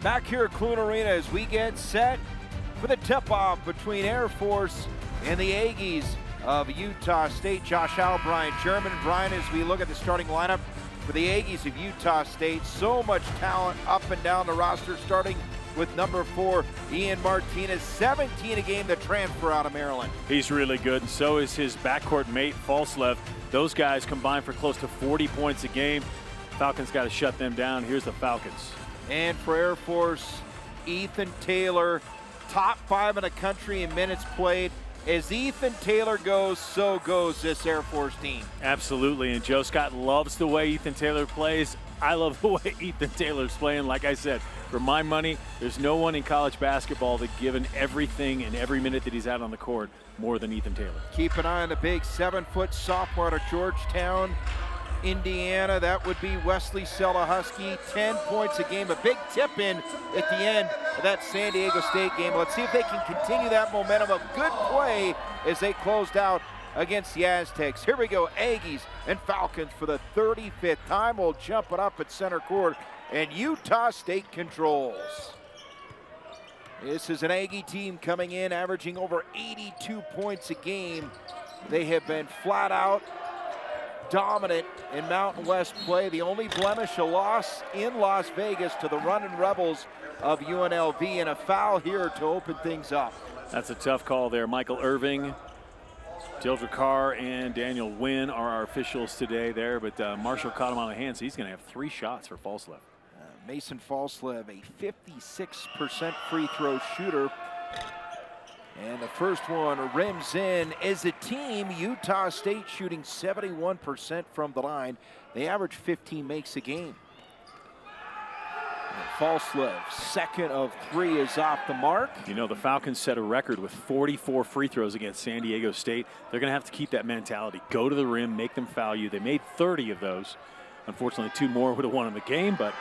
Back here at Clune Arena as we get set for the tip-off between Air Force and the Aggies of Utah State. Josh Al, Brian German. Brian, as we look at the starting lineup for the Aggies of Utah State, so much talent up and down the roster, starting with number 4, Ian Martinez, 17 a game, the transfer out of Maryland. He's really good, and so is his backcourt mate, Falslev. Those guys combine for close to 40 points a game. Falcons got to shut them down. Here's the Falcons. And for Air Force, Ethan Taylor, top 5 in the country in minutes played. As Ethan Taylor goes, so goes this Air Force team. Absolutely, and Joe Scott loves the way Ethan Taylor plays. I love the way Ethan Taylor's playing. Like I said, for my money, there's no one in college basketball that given everything and every minute that he's out on the court more than Ethan Taylor. Keep an eye on the big 7-foot sophomore out of Georgetown, Indiana. That would be Wesley Selahusky, 10 points a game. A big tip in at the end of that San Diego State game. Let's see if they can continue that momentum of good play as they closed out against the Aztecs. Here we go, Aggies and Falcons for the 35th time. We'll jump it up at center court, and Utah State controls. This is an Aggie team coming in, averaging over 82 points a game. They have been flat out dominant in Mountain West play. The only blemish, a loss in Las Vegas to the Runnin' Rebels of UNLV, and a foul here to open things up. That's a tough call there. Michael Irving, Dildra Carr, and Daniel Wynn are our officials today there, but Marshall caught him on the hand, so he's going to have 3 shots for Falslev. Mason Falslev, a 56% free throw shooter. And the first one rims in. As a team, Utah State shooting 71% from the line. They average 15 makes a game. And Falslev, second of 3, is off the mark. You know, the Falcons set a record with 44 free throws against San Diego State. They're going to have to keep that mentality. Go to the rim, make them foul you. They made 30 of those. Unfortunately, 2 more would have won in the game, but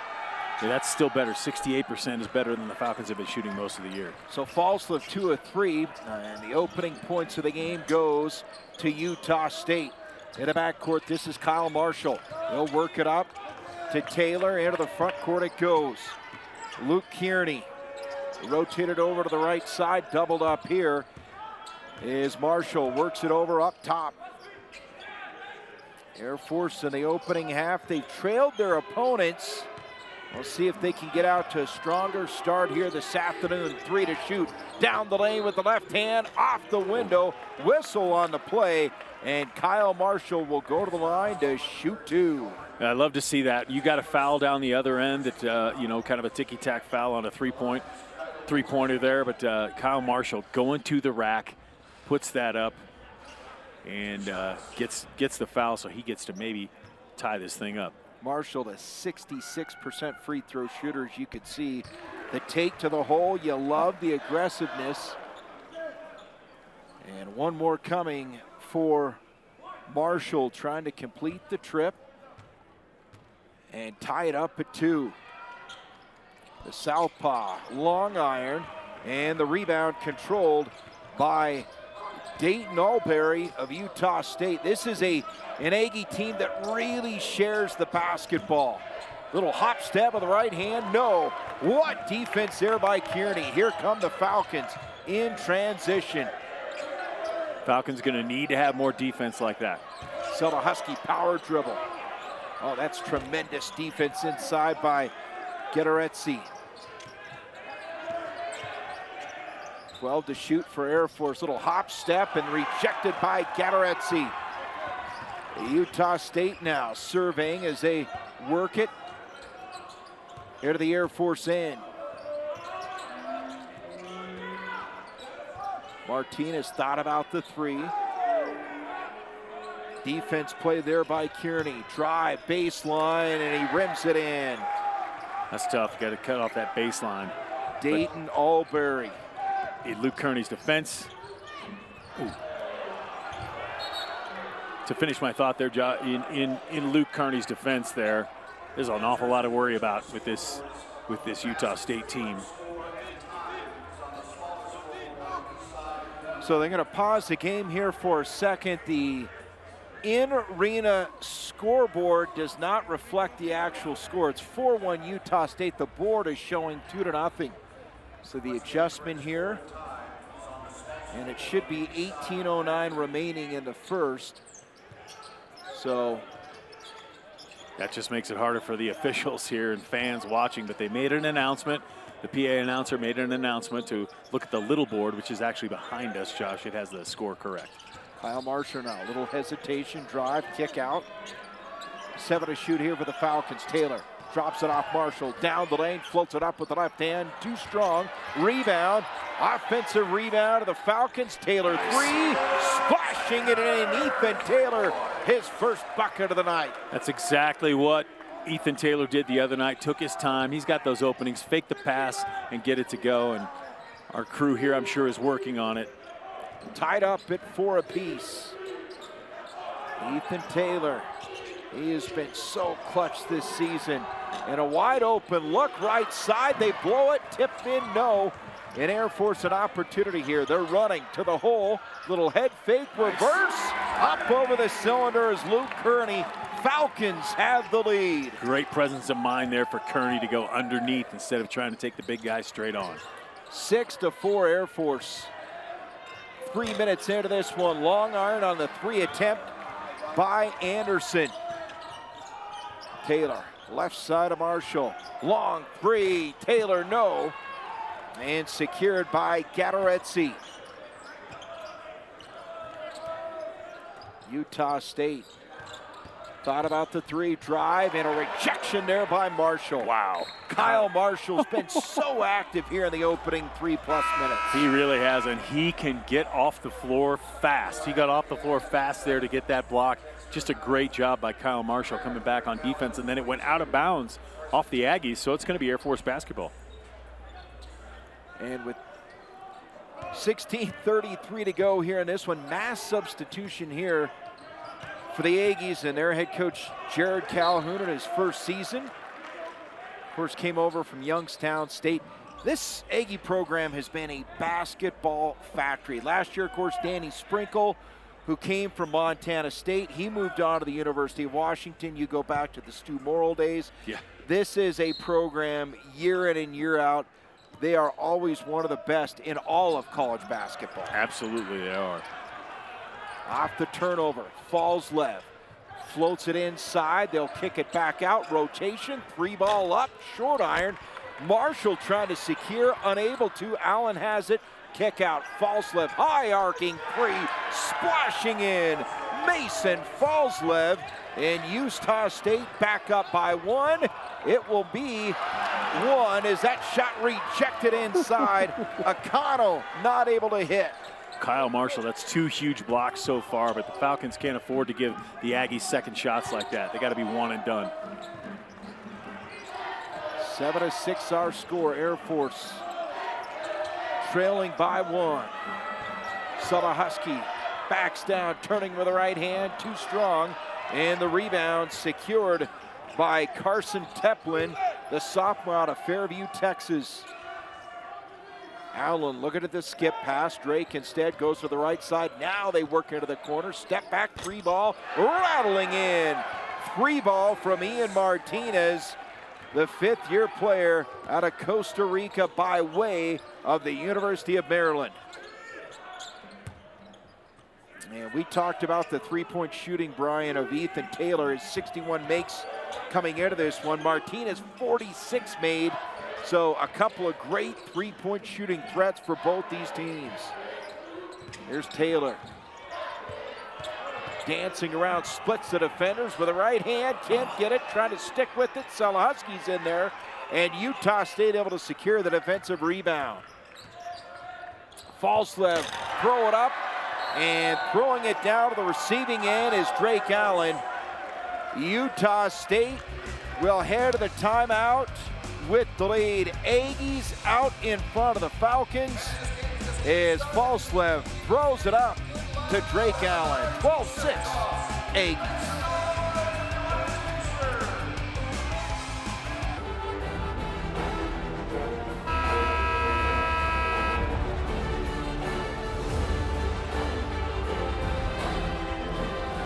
that's still better. 68% is better than the Falcons have been shooting most of the year. So Falslev 2 of 3, and the opening points of the game goes to Utah State. In the backcourt, this is Kyle Marshall. He'll work it up to Taylor. Into the front court it goes. Luke Kearney rotated over to the right side, doubled up here is Marshall. Works it over up top. Air Force in the opening half, they trailed their opponents. We'll see if they can get out to a stronger start here this afternoon. 3 to shoot. Down the lane with the left hand, off the window. Whistle on the play, and Kyle Marshall will go to the line to shoot 2. I love to see that. You got a foul down the other end that, you know, kind of a ticky-tack foul on a three-pointer there. But Kyle Marshall going to the rack, puts that up, and gets the foul, so he gets to maybe tie this thing up. Marshall, a 66% free throw shooter, as you can see. The take to the hole, you love the aggressiveness. And one more coming for Marshall, trying to complete the trip and tie it up at 2. The southpaw, long iron, and the rebound controlled by Dayton Albury of Utah State. This is an Aggie team that really shares the basketball. Little hop step with the right hand, no. What defense there by Kearney. Here come the Falcons in transition. Falcons gonna need to have more defense like that. Selahusky power dribble. Oh, that's tremendous defense inside by Getaretsi. 12 to shoot for Air Force. Little hop step and rejected by Getaretsi. Utah State now surveying as they work it. Here to the Air Force end. Martinez thought about the 3. Defense play there by Kearney. Drive, baseline, and he rims it in. That's tough. Got to cut off that baseline. Dayton Albury. Luke Kearney's defense. Ooh. To finish my thought there, in Luke Kearney's defense there, there's an awful lot to worry about with this Utah State team. So they're going to pause the game here for a second. The in-arena scoreboard does not reflect the actual score. It's 4-1 Utah State. The board is showing 2-0. So the adjustment here, and it should be 18:09 remaining in the first. So that just makes it harder for the officials here and fans watching, but they made an announcement. The PA announcer made an announcement to look at the little board, which is actually behind us, Josh. It has the score correct. Kyle Marshall now, little hesitation, drive, kick out. 7 to shoot here for the Falcons. Taylor drops it off Marshall, down the lane, floats it up with the left hand, too strong. Rebound, offensive rebound of the Falcons. Taylor three, splashing it in. Ethan Taylor, his first bucket of the night. That's exactly what Ethan Taylor did the other night. Took his time. He's got those openings, fake the pass and get it to go. And our crew here, I'm sure, is working on it. Tied up at 4 apiece. Ethan Taylor, he has been so clutch this season. And a wide open look right side. They blow it, tipped in, no. And Air Force an opportunity here. They're running to the hole. Little head fake, reverse. Up over the cylinder is Luke Kearney. Falcons have the lead. Great presence of mind there for Kearney to go underneath instead of trying to take the big guy straight on. 6-4 Air Force. 3 minutes into this one. Long iron on the 3 attempt by Anderson. Taylor, left side of Marshall. Long 3, Taylor no. And secured by Gatorezzi. Utah State thought about the 3, drive, and a rejection there by Marshall. Wow. Kyle Marshall's been so active here in the opening 3+ minutes. He really has, and he can get off the floor fast. He got off the floor fast there to get that block. Just a great job by Kyle Marshall coming back on defense, and then it went out of bounds off the Aggies, so it's going to be Air Force basketball. And with 16:33 to go here in this one, mass substitution here for the Aggies and their head coach Jared Calhoun in his first season. Of course, came over from Youngstown State. This Aggie program has been a basketball factory. Last year, of course, Danny Sprinkle, who came from Montana State, he moved on to the University of Washington. You go back to the Stu Morrill days. Yeah. This is a program year in and year out. They are always one of the best in all of college basketball. Absolutely, they are. Off the turnover, Fallslev floats it inside. They'll kick it back out. Rotation, 3-ball up, short iron. Marshall trying to secure, unable to. Allen has it. Kick out, Fallslev, high arcing 3, splashing in. Mason Fallslev, and Utah State back up by 1. It will be 1 as that shot rejected inside. Akano not able to hit. Kyle Marshall, that's 2 huge blocks so far, but the Falcons can't afford to give the Aggies second shots like that. They got to be one and done. 7-6 our score. Air Force trailing by 1. Husky backs down, turning with the right hand, too strong. And the rebound secured by Carson Teplin, the sophomore out of Fairview, Texas. Allen looking at the skip pass. Drake instead goes to the right side. Now they work into the corner. Step back, 3-ball, rattling in. 3-ball from Ian Martinez, the 5th-year player out of Costa Rica by way of the University of Maryland. And we talked about the 3-point shooting, Brian, of Ethan Taylor. His 61 makes coming into this one. Martinez, 46 made. So a couple of great 3-point shooting threats for both these teams. Here's Taylor. Dancing around, splits the defenders with a right hand. Can't get it, trying to stick with it. Husky's in there. And Utah State able to secure the defensive rebound. Fallslev, throw it up. And throwing it down to the receiving end is Drake Allen. Utah State will head to the timeout with the lead. Aggies out in front of the Falcons as Fallslev throws it up to Drake Allen. 12-6 Aggies.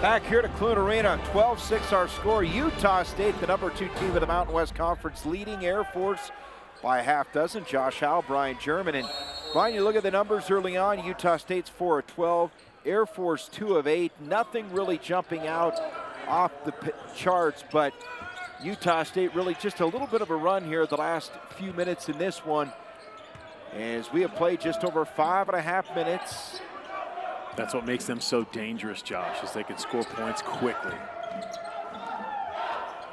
Back here to Clune Arena, 12-6 our score. Utah State, the #2 team of the Mountain West Conference, leading Air Force by a half dozen. Josh Howe, Brian German. And Brian, you look at the numbers early on. Utah State's 4 of 12, Air Force 2 of 8. Nothing really jumping out off the charts, but Utah State really just a little bit of a run here the last few minutes in this one, as we have played just over 5.5 minutes. That's what makes them so dangerous, Josh, is they can score points quickly.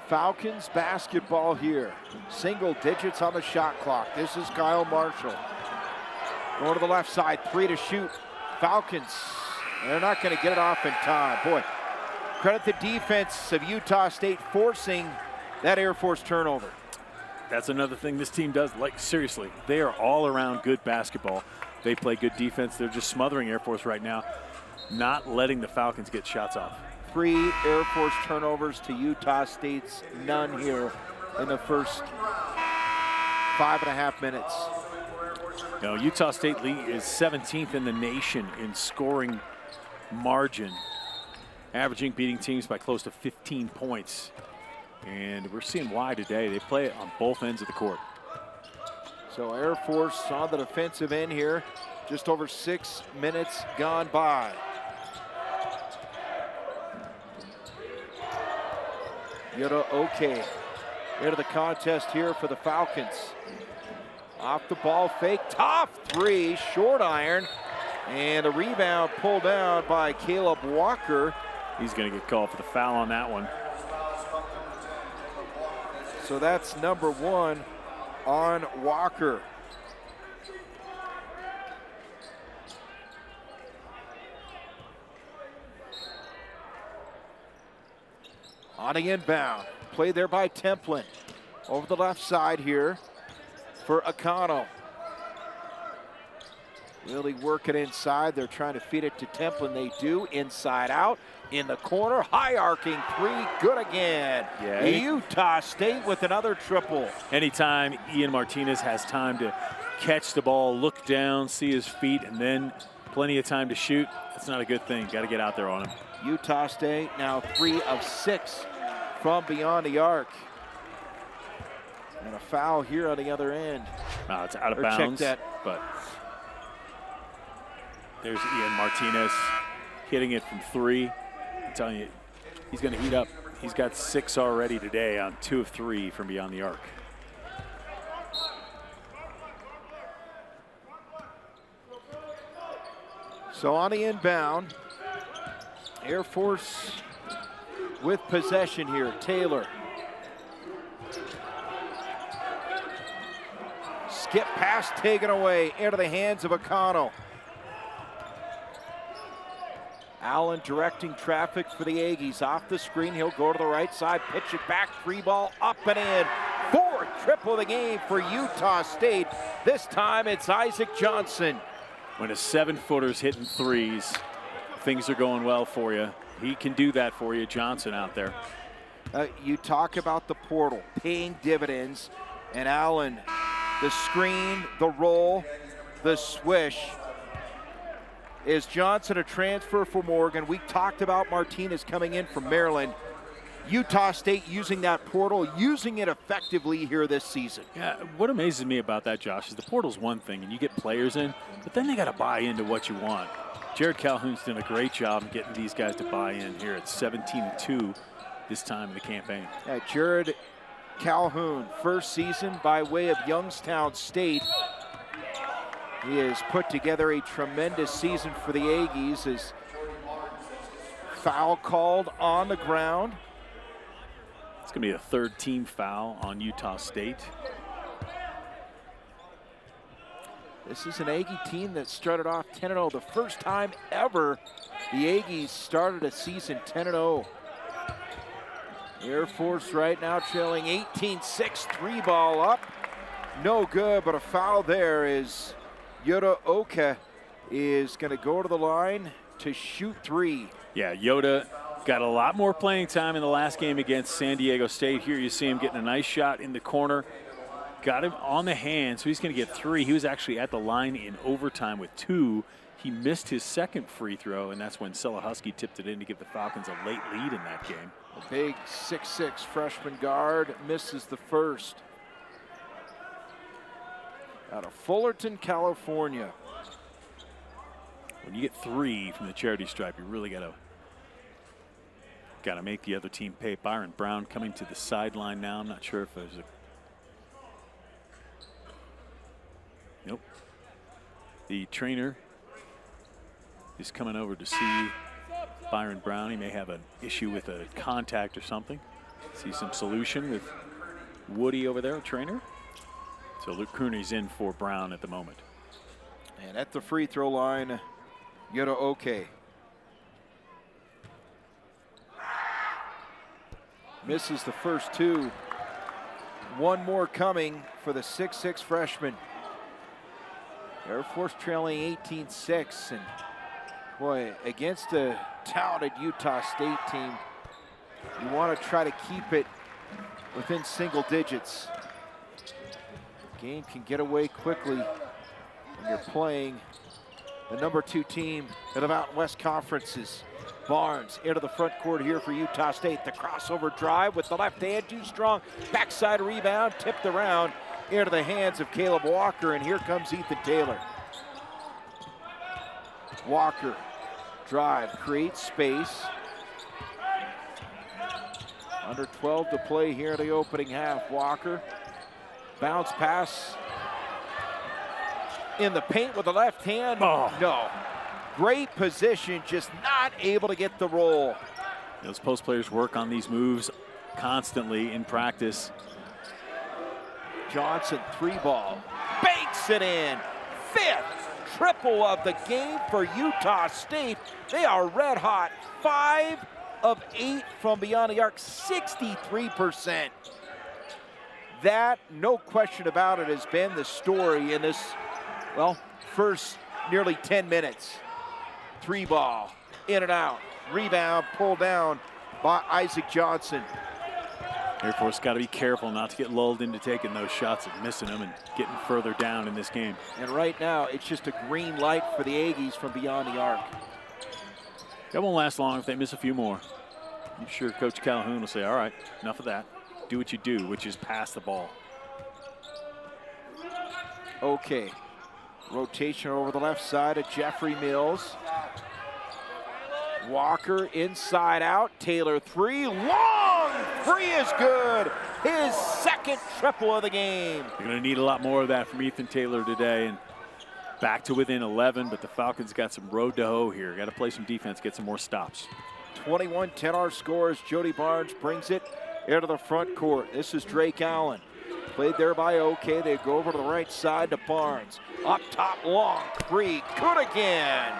Falcons basketball here. Single digits on the shot clock. This is Kyle Marshall. Going to the left side, 3 to shoot. Falcons, they're not going to get it off in time. Boy, credit the defense of Utah State forcing that Air Force turnover. That's another thing this team does. Like, seriously, they are all around good basketball. They play good defense. They're just smothering Air Force right now, not letting the Falcons get shots off. 3 Air Force turnovers to Utah State's none here in the first 5.5 minutes. No, Utah State is 17th in the nation in scoring margin, averaging beating teams by close to 15 points. And we're seeing why today. They play it on both ends of the court. So Air Force on the defensive end here. Just over 6 minutes gone by. Yoda Oke into the contest here for the Falcons. Off the ball fake, top 3, short iron. And a rebound pulled down by Caleb Walker. He's going to get called for the foul on that one. So that's number 1 on Walker. On the inbound, played there by Templin. Over the left side here for Akano. Really working inside. They're trying to feed it to Templin. They do. Inside out. In the corner. High arcing 3. Good again. Yeah. Utah State with another triple. Anytime Ian Martinez has time to catch the ball, look down, see his feet, and then plenty of time to shoot, that's not a good thing. Got to get out there on him. Utah State now 3 of 6 from beyond the arc. And a foul here on the other end. It's out of bounds. Check that. But there's Ian Martinez hitting it from 3. I'm telling you, he's going to heat up. He's got 6 already today on 2 of 3 from beyond the arc. So on the inbound, Air Force with possession here. Taylor. Skip pass taken away into the hands of Akano. Allen directing traffic for the Aggies. Off the screen, he'll go to the right side, pitch it back, 3 ball up and in. 4th triple of the game for Utah State. This time it's Isaac Johnson. When a 7-footer's hitting 3s, things are going well for you. He can do that for you, Johnson out there. You talk about the portal paying dividends, and Allen, the screen, the roll, the swish. Is Johnson a transfer for Morgan? We talked about Martinez coming in from Maryland. Utah State using that portal, using it effectively here this season. Yeah, what amazes me about that, Josh, is the portal's one thing, and you get players in, but then they got to buy into what you want. Jared Calhoun's done a great job in getting these guys to buy in here at 17-2 this time in the campaign. Yeah, Jared Calhoun, first season by way of Youngstown State. He has put together a tremendous season for the Aggies. As foul called on the ground. It's going to be a 3rd team foul on Utah State. This is an Aggie team that started off 10-0. The first time ever the Aggies started a season 10-0. Air Force right now trailing 18-6, 3 ball up. No good, but a foul there is Yoda Oka is going to go to the line to shoot 3. Yeah, Yoda got a lot more playing time in the last game against San Diego State. Here you see him getting a nice shot in the corner. Got him on the hand, so he's going to get 3. He was actually at the line in overtime with 2. He missed his second free throw, and that's when Selahusky tipped it in to give the Falcons a late lead in that game. A big 6'6" freshman guard misses the first. Out of Fullerton, California. When you get 3 from the charity stripe, you really got to make the other team pay. Byron Brown coming to the sideline now. I'm not sure if there's a. Nope. The trainer is coming over to see Byron Brown. He may have an issue with a contact or something. See some solution with Woody over there, trainer. So Luke Cooney's in for Brown at the moment. And at the free throw line, Yoda Oke. Misses the first 2. One more coming for the 6'6" freshman. Air Force trailing 18-6, and boy, against a talented Utah State team, you want to try to keep it within single digits. Game can get away quickly when you're playing the number 2 team in the Mountain West Conferences. Barnes into the front court here for Utah State. The crossover drive with the left hand, too strong. Backside rebound, tipped around into the hands of Caleb Walker, and here comes Ethan Taylor. Walker, drive, creates space. Under 12 to play here in the opening half. Walker, bounce pass in the paint with the left hand. Oh. No. Great position, just not able to get the roll. Those post players work on these moves constantly in practice. Johnson, 3-ball, banks it in. 5th triple of the game for Utah State. They are red hot. 5 of 8 from beyond the arc, 63%. That, no question about it, has been the story in this, well, first nearly 10 minutes. 3-ball, in and out, rebound, pulled down by Isaac Johnson. Air Force got to be careful not to get lulled into taking those shots and missing them and getting further down in this game. And right now, it's just a green light for the Aggies from beyond the arc. That won't last long if they miss a few more. I'm sure Coach Calhoun will say, all right, enough of that. Do what you do, which is pass the ball. Okay. Rotation over the left side of Jeffrey Mills. Walker inside out. Taylor 3. Long 3 is good. His second triple of the game. You're going to need a lot more of that from Ethan Taylor today. And back to within 11, but the Falcons got some road to hoe here. Got to play some defense, get some more stops. 21-10 our scores. Jody Barnes brings it into the front court. This is Drake Allen. Played there by OK. They go over to the right side to Barnes. Up top, long 3. Good again.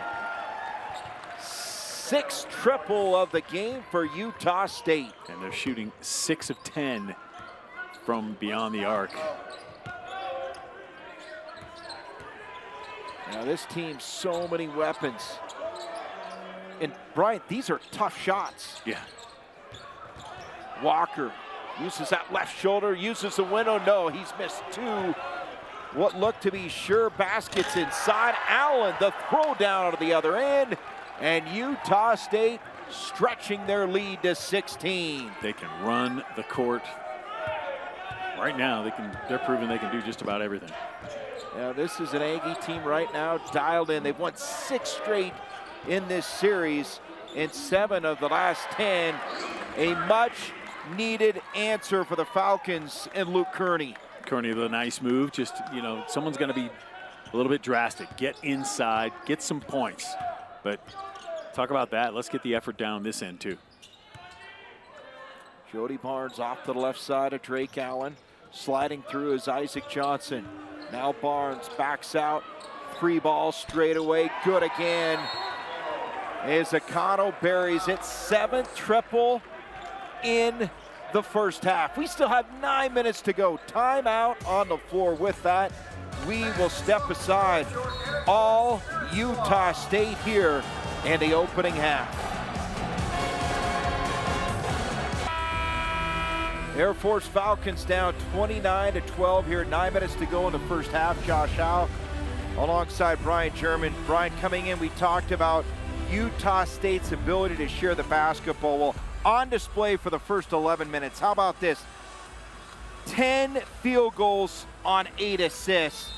6th triple of the game for Utah State. And they're shooting 6 of 10 from beyond the arc. Now this team, so many weapons. And Brian, these are tough shots. Yeah. Walker uses that left shoulder, uses the window. No, he's missed 2. What looked to be sure baskets inside. Allen, the throw down out of the other end. And Utah State stretching their lead to 16. They can run the court. Right now, they're proving they can do just about everything. Now this is an Aggie team right now dialed in. They've won 6 straight in this series in 7 of the last 10. A much needed answer for the Falcons and Luke Kearney. Kearney with a nice move. Just, you know, someone's going to be a little bit drastic. Get inside, get some points. But talk about that. Let's get the effort down this end too. Jody Barnes off to the left side of Drake Allen. Sliding through is Isaac Johnson. Now Barnes backs out. 3-ball straight away. Good again. As Akano buries it. 7th triple in the first half. We still have 9 minutes to go. Timeout on the floor. With that, we will step aside. All Utah State here in the opening half. Air Force Falcons down 29-12 here. 9 minutes to go in the first half. Josh Howe, alongside Brian German. Brian, coming in, we talked about Utah State's ability to share the basketball. Well, on display for the first 11 minutes. How about this? 10 field goals on 8 assists.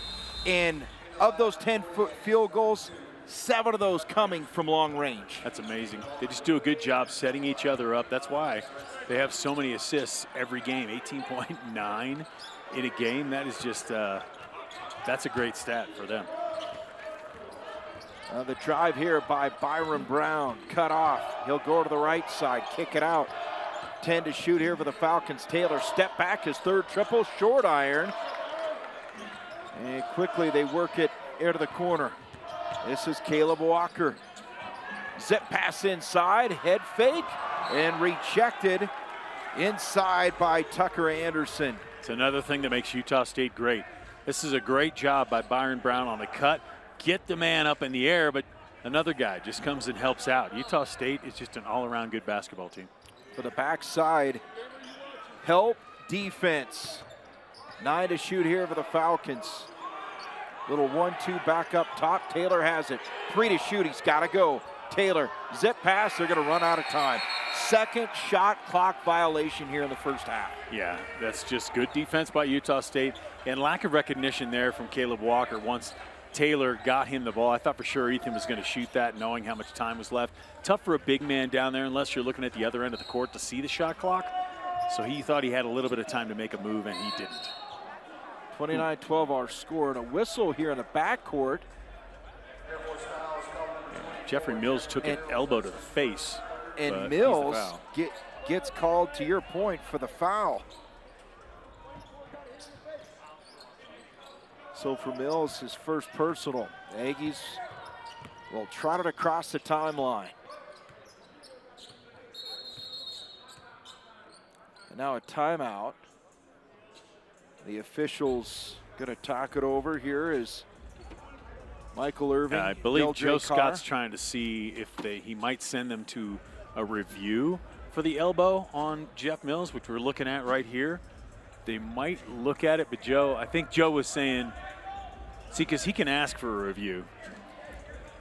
And of those 10 field goals, 7 of those coming from long range. That's amazing. They just do a good job setting each other up. That's why they have so many assists every game. 18.9 in a game. That is just, that's a great stat for them. The drive here by Byron Brown, cut off. He'll go to the right side, kick it out. 10 to shoot here for the Falcons. Taylor step back, his third triple, short iron. And quickly they work it into the corner. This is Caleb Walker. Zip pass inside, head fake, and rejected inside by Tucker Anderson. It's another thing that makes Utah State great. This is a great job by Byron Brown on the cut. Get the man up in the air, but another guy just comes and helps out. Utah State is just an all-around good basketball team. For the backside, help defense. 9 to shoot here for the Falcons. Little 1-2 back up top. Taylor has it. 3 to shoot. He's got to go. Taylor, zip pass. They're going to run out of time. Second shot clock violation here in the first half. Yeah, that's just good defense by Utah State and lack of recognition there from Caleb Walker once Taylor got him the ball. I thought for sure Ethan was going to shoot that knowing how much time was left. Tough for a big man down there unless you're looking at the other end of the court to see the shot clock. So he thought he had a little bit of time to make a move, and he didn't. 29-12 our score, and a whistle here in the backcourt. Jeffrey Mills took an elbow to the face. And Mills gets called, to your point, for the foul. So for Mills, his first personal. Aggies will trot it across the timeline. And now a timeout. The officials going to talk it over here is Michael Irving. I believe Joe Scott's trying to see if he might send them to a review for the elbow on Jeff Mills, which we're looking at right here. They might look at it, but I think Joe was saying, see, because he can ask for a review.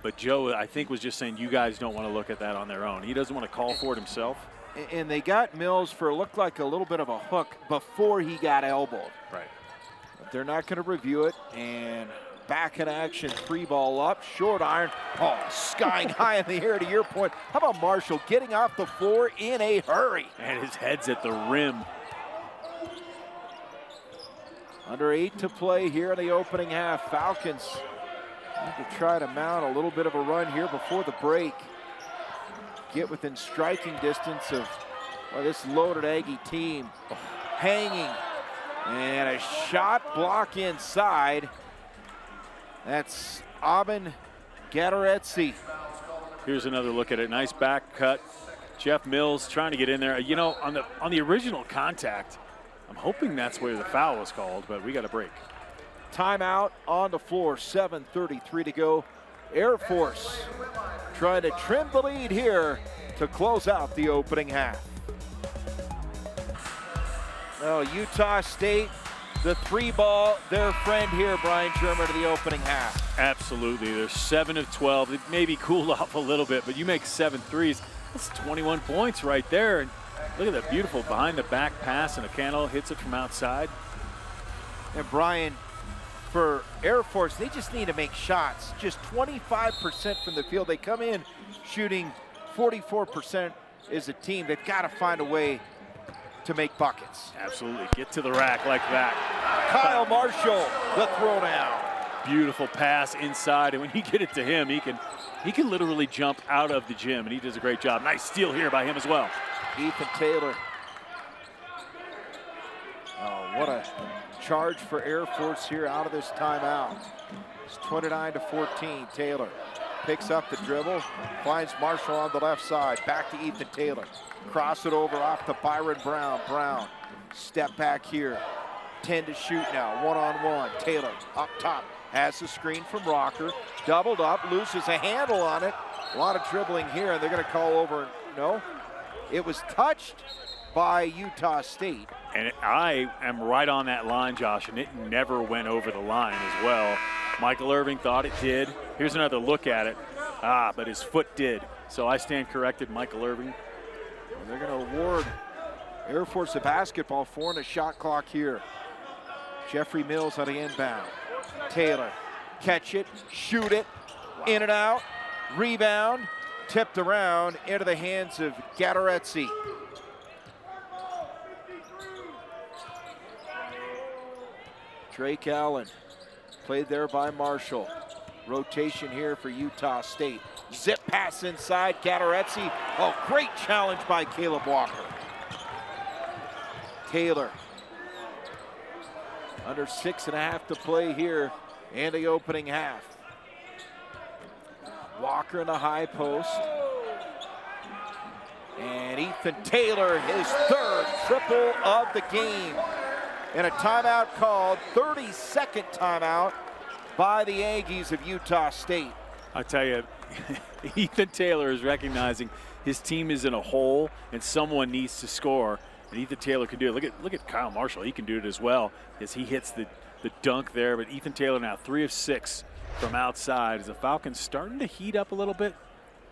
But Joe, I think, was just saying you guys don't want to look at that on their own. He doesn't want to call for it himself. And they got Mills for looked like a little bit of a hook before he got elbowed. Right. But they're not going to review it. And back in action, 3 ball up, short iron. Oh, skying high in the air, to your point. How about Marshall getting off the floor in a hurry? And his head's at the rim. Under 8 to play here in the opening half. Falcons need to try to mount a little bit of a run here before the break. Get within striking distance of this loaded Aggie team. Hanging. And a shot block inside. That's Abin Gadaretsi. Here's another look at it. Nice back cut. Jeff Mills trying to get in there. You know, on the original contact, I'm hoping that's where the foul was called, but we got a break. Timeout on the floor, 7:33 to go. Air Force trying to trim the lead here to close out the opening half. Well, Utah State, the 3 ball, their friend here, Brian Germer, to the opening half. Absolutely. They're 7 of 12. It maybe cooled off a little bit, but you make 7 threes. That's 21 points right there. And look at that beautiful behind the back pass, and Acano hits it from outside. And Brian, for Air Force, they just need to make shots. Just 25% from the field. They come in shooting 44% as a team. They've got to find a way to make buckets. Absolutely. Get to the rack like that. Kyle Marshall, the throwdown. Beautiful pass inside, and when you get it to him, he can literally jump out of the gym, and he does a great job. Nice steal here by him as well. Ethan Taylor. Oh, what a charge for Air Force here out of this timeout. It's 29-14. Taylor picks up the dribble, finds Marshall on the left side. Back to Ethan Taylor. Cross it over off to Byron Brown. Brown, step back here. 10 to shoot now, one-on-one. Taylor up top, has the screen from Rocker. Doubled up, loses a handle on it. A lot of dribbling here, and they're going to call over. No, it was touched by Utah State. And I am right on that line, Josh, and it never went over the line as well. Michael Irving thought it did. Here's another look at it. But his foot did. So I stand corrected, Michael Irving. And they're going to award Air Force a basketball, 4 on the shot clock here. Jeffrey Mills on the inbound. Taylor, catch it, shoot it, in and out, rebound, tipped around into the hands of Gattaretzi. Drake Allen, played there by Marshall. Rotation here for Utah State. Zip pass inside, Gattaretzi. Oh, great challenge by Caleb Walker. Taylor, under 6.5 to play here in the opening half. Walker in the high post. And Ethan Taylor, his 3rd triple of the game. And a timeout called, 32nd timeout by the Aggies of Utah State. I tell you, Ethan Taylor is recognizing his team is in a hole and someone needs to score. And Ethan Taylor can do it. Look at Kyle Marshall. He can do it as well as he hits the dunk there. But Ethan Taylor now 3 of 6 from outside as the Falcons starting to heat up a little bit.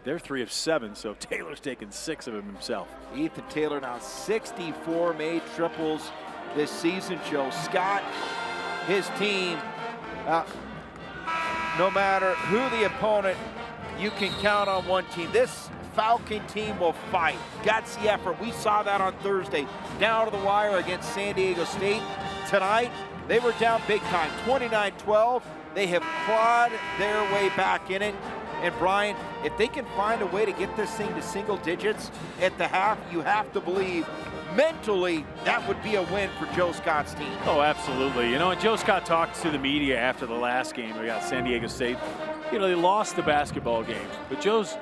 They're 3 of 7, so Taylor's taken 6 of them himself. Ethan Taylor now 64 made triples this season. Joe Scott, his team, no matter who the opponent, you can count on one team. This Falcon team will fight. Gutsy effort. We saw that on Thursday. Down to the wire against San Diego State. Tonight, they were down big time, 29-12. They have clawed their way back in it. And Brian, if they can find a way to get this thing to single digits at the half, you have to believe mentally that would be a win for Joe Scott's team. Oh, absolutely. You know, and Joe Scott talked to the media after the last game. We got San Diego State. You know, they lost the basketball game, but Joe's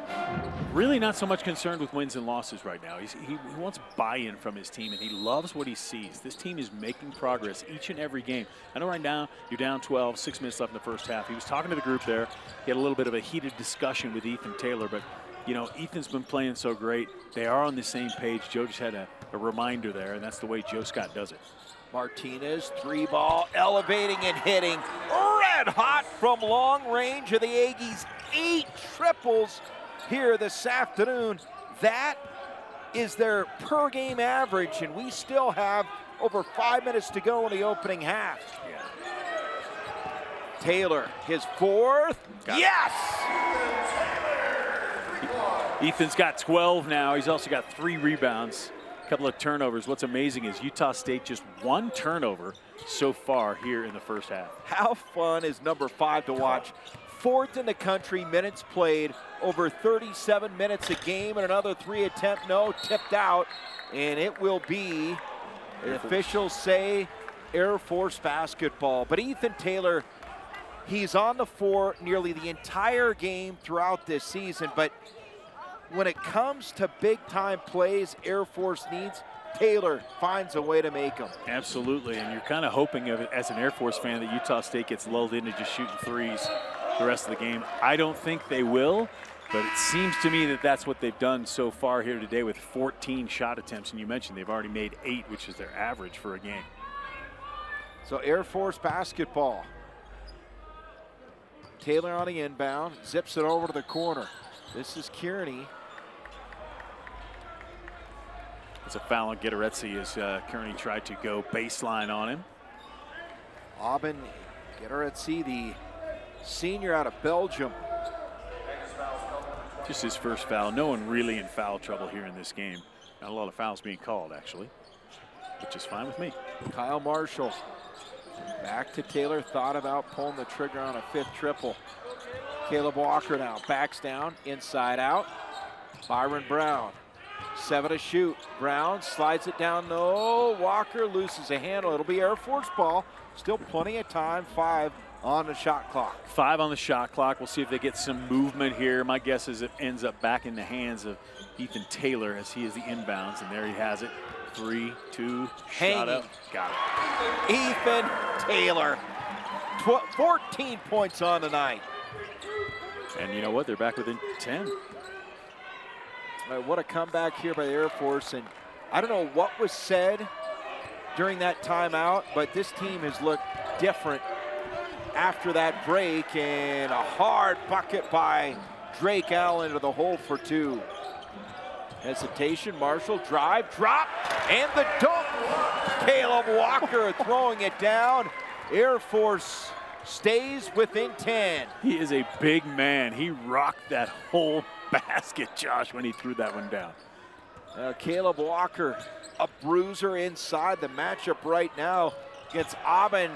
really not so much concerned with wins and losses right now. He wants buy-in from his team, and he loves what he sees. This team is making progress each and every game. I know right now you're down 12, 6 minutes left in the first half. He was talking to the group there. He had a little bit of a heated discussion with Ethan Taylor, but you know, Ethan's been playing so great. They are on the same page. Joe just had a reminder there, and that's the way Joe Scott does it. Martinez, 3-ball, elevating and hitting. Red hot from long range of the Aggies. 8 triples here this afternoon. That is their per game average, and we still have over 5 minutes to go in the opening half. Yeah. Taylor, his 4th. Yes! Ethan's got 12 now. He's also got 3 rebounds. Couple of turnovers. What's amazing is Utah State just 1 turnover so far here in the first half. How fun is number 5 to watch? 4th in the country, minutes played, over 37 minutes a game, and another 3 attempt, no, tipped out, and it will be, the officials say, Air Force basketball. But Ethan Taylor, he's on the floor nearly the entire game throughout this season, but when it comes to big-time plays Air Force needs, Taylor finds a way to make them. Absolutely, and you're kind of hoping of it as an Air Force fan that Utah State gets lulled into just shooting threes the rest of the game. I don't think they will, but it seems to me that that's what they've done so far here today with 14 shot attempts, and you mentioned they've already made 8, which is their average for a game. So Air Force basketball. Taylor on the inbound, zips it over to the corner. This is Kearney. It's a foul on Gattaretzi as Kearney tried to go baseline on him. Aubin Gattaretzi, the senior out of Belgium. Just his first foul. No one really in foul trouble here in this game. Not a lot of fouls being called, actually, which is fine with me. Kyle Marshall back to Taylor. Thought about pulling the trigger on a 5th triple. Caleb Walker now backs down, inside out. Byron Brown, 7 to shoot. Brown slides it down. No, Walker loses a handle. It'll be Air Force ball. Still plenty of time. 5 on the shot clock. 5 on the shot clock. We'll see if they get some movement here. My guess is it ends up back in the hands of Ethan Taylor as he is the inbounds, and there he has it. 3, 2, shot up. Got it. Ethan Taylor, 14 points on the night. And you know what? They're back within 10. What a comeback here by the Air Force. And I don't know what was said during that timeout, but this team has looked different after that break, and a hard bucket by Drake Allen into the hole for 2. Hesitation, Marshall, drive, drop, and the dunk. Caleb Walker throwing it down. Air Force stays within 10. He is a big man. He rocked that whole basket, Josh, when he threw that one down. Caleb Walker, a bruiser inside the matchup right now against Aben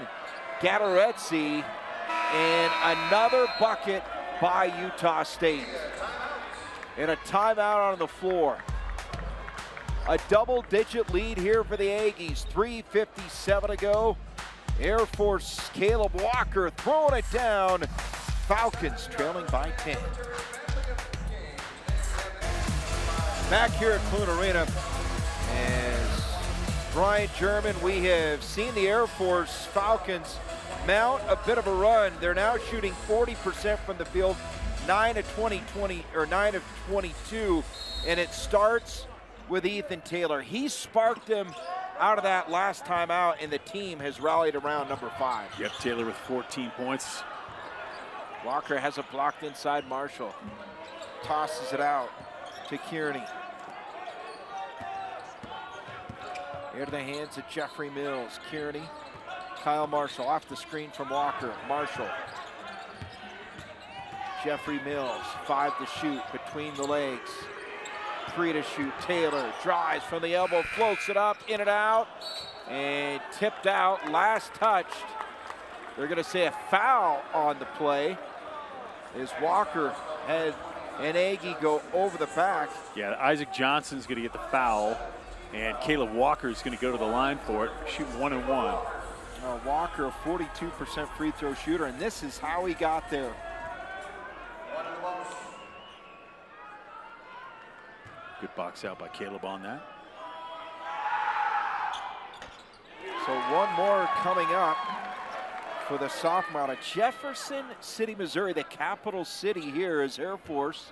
Gadaretsi, and another bucket by Utah State. And a timeout on the floor. A double-digit lead here for the Aggies. 3:57 to go. Air Force Caleb Walker throwing it down. Falcons trailing by 10. Back here at Clune Arena, as Brian German, we have seen the Air Force Falcons mount a bit of a run. They're now shooting 40% from the field, 9 of 22, and it starts with Ethan Taylor. He sparked them out of that last time out, and the team has rallied around number 5. Yep, Taylor with 14 points. Walker has it blocked inside Marshall. Tosses it out to Kearney. Into the hands of Jeffrey Mills. Kearney, Kyle Marshall off the screen from Walker. Marshall. Jeffrey Mills, 5 to shoot between the legs. 3 to shoot. Taylor drives from the elbow, floats it up, in and out, and tipped out. Last touched. They're going to say a foul on the play as Walker had an Aggie go over the back. Yeah, Isaac Johnson's going to get the foul, and Caleb Walker is going to go to the line for it, shooting 1 and 1. Walker, a 42% free throw shooter, and this is how he got there. Good box out by Caleb on that. So one more coming up for the sophomore out of Jefferson City, Missouri, the capital city here, is Air Force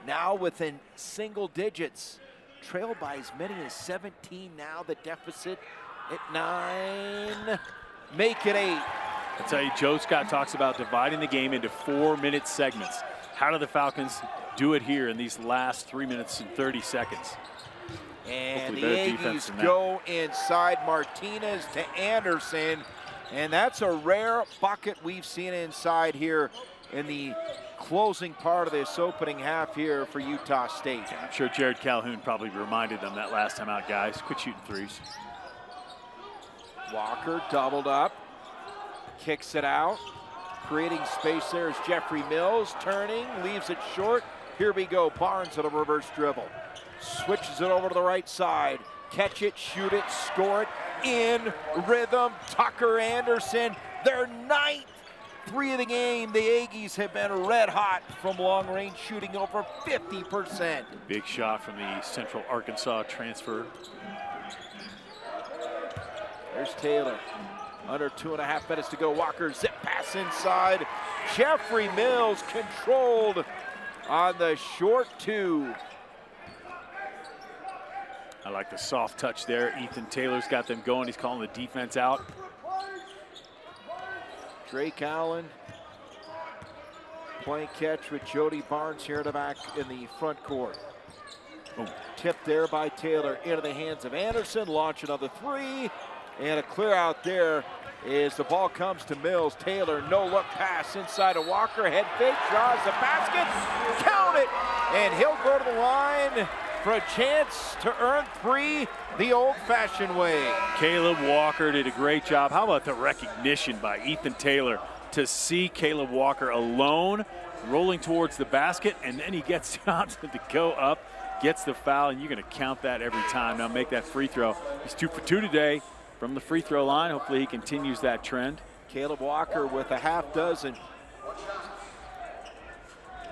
now within single digits, trailed by as many as 17 now. The deficit at 9, make it 8. I tell you, Joe Scott talks about dividing the game into 4-minute segments. How do the Falcons do it here in these last 3 minutes and 30 seconds? And hopefully the Aggies go inside. Martinez to Anderson, and that's a rare bucket we've seen inside here in the closing part of this opening half here for Utah State. I'm sure Jared Calhoun probably reminded them that last time out, guys. Quit shooting threes. Walker doubled up, kicks it out, creating space there is Jeffrey Mills, turning, leaves it short. Here we go, Barnes on a reverse dribble. Switches it over to the right side. Catch it, shoot it, score it, in rhythm. Tucker Anderson, their 9th 3 of the game. The Aggies have been red hot from long range, shooting over 50%. Big shot from the Central Arkansas transfer. There's Taylor. Under 2.5 minutes to go. Walker zip pass inside. Jeffrey Mills controlled on the short 2. I like the soft touch there. Ethan Taylor's got them going. He's calling the defense out. Drake Allen playing catch with Jody Barnes here in the back in the front court. Oh. Tipped there by Taylor into the hands of Anderson. Launch another 3. And a clear out there as the ball comes to Mills. Taylor, no look pass inside of Walker. Head fake, draws the basket. Count it! And he'll go to the line for a chance to earn 3 the old-fashioned way. Caleb Walker did a great job. How about the recognition by Ethan Taylor to see Caleb Walker alone, rolling towards the basket, and then he gets Johnson to go up, gets the foul, and you're going to count that every time. Now make that free throw. He's 2 for 2 today from the free throw line. Hopefully he continues that trend. Caleb Walker with a half dozen.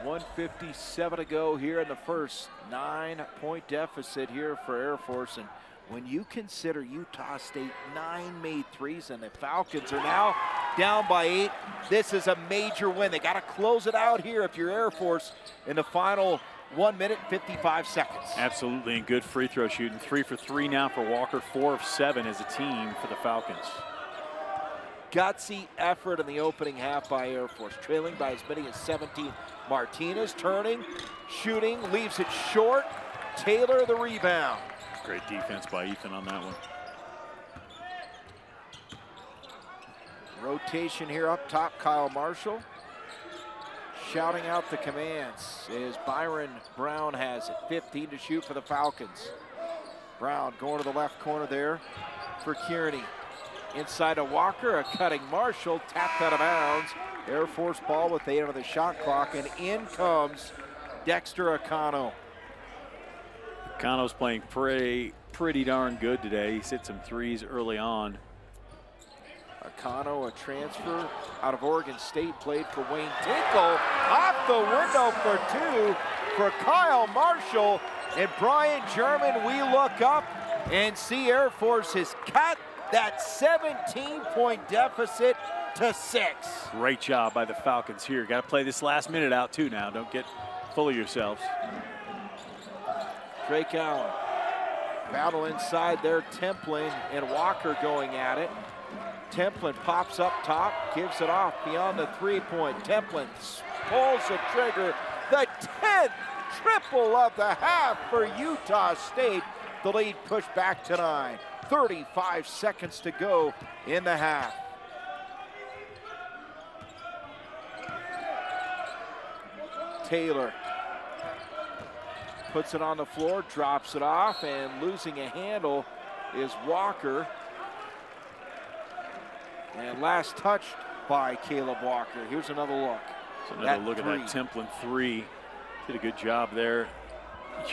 1:57 to go here in the first. 9-point deficit here for Air Force. And when you consider Utah State 9 made threes and the Falcons are now down by 8, this is a major win. They got to close it out here if you're Air Force in the final 1 minute, 55 seconds. Absolutely, and good free throw shooting. 3 for 3 now for Walker, 4 of 7 as a team for the Falcons. gutsy effort in the opening half by Air Force, trailing by as many as 17. Martinez turning, shooting, leaves it short. Taylor the rebound. Great defense by Ethan on that one. Rotation here up top, Kyle Marshall. Shouting out the commands is Byron Brown has it. 15 to shoot for the Falcons. Brown going to the left corner there for Kearney. Inside to Walker, a cutting Marshall, tapped out of bounds. Air Force ball with 8 on the shot clock, and in comes Dexter Acano. Acano's playing pretty darn good today. He's hit some threes early on. Acano, a transfer out of Oregon State, played for Wayne Tinkle. Off the window for 2 for Kyle Marshall. And Brian German, we look up and see Air Force has cut that 17-point deficit to 6. Great job by the Falcons here. Got to play this last minute out too now. Don't get full of yourselves. Drake Allen. Battle inside there, Templin and Walker going at it. Templin pops up top, gives it off beyond the 3-point. Templin pulls the trigger. The 10th triple of the half for Utah State. The lead pushed back to 9. 35 seconds to go in the half. Taylor puts it on the floor, drops it off, and losing a handle is Walker. And last touched by Caleb Walker. Here's another look. So another look at that Templin 3. Did a good job there.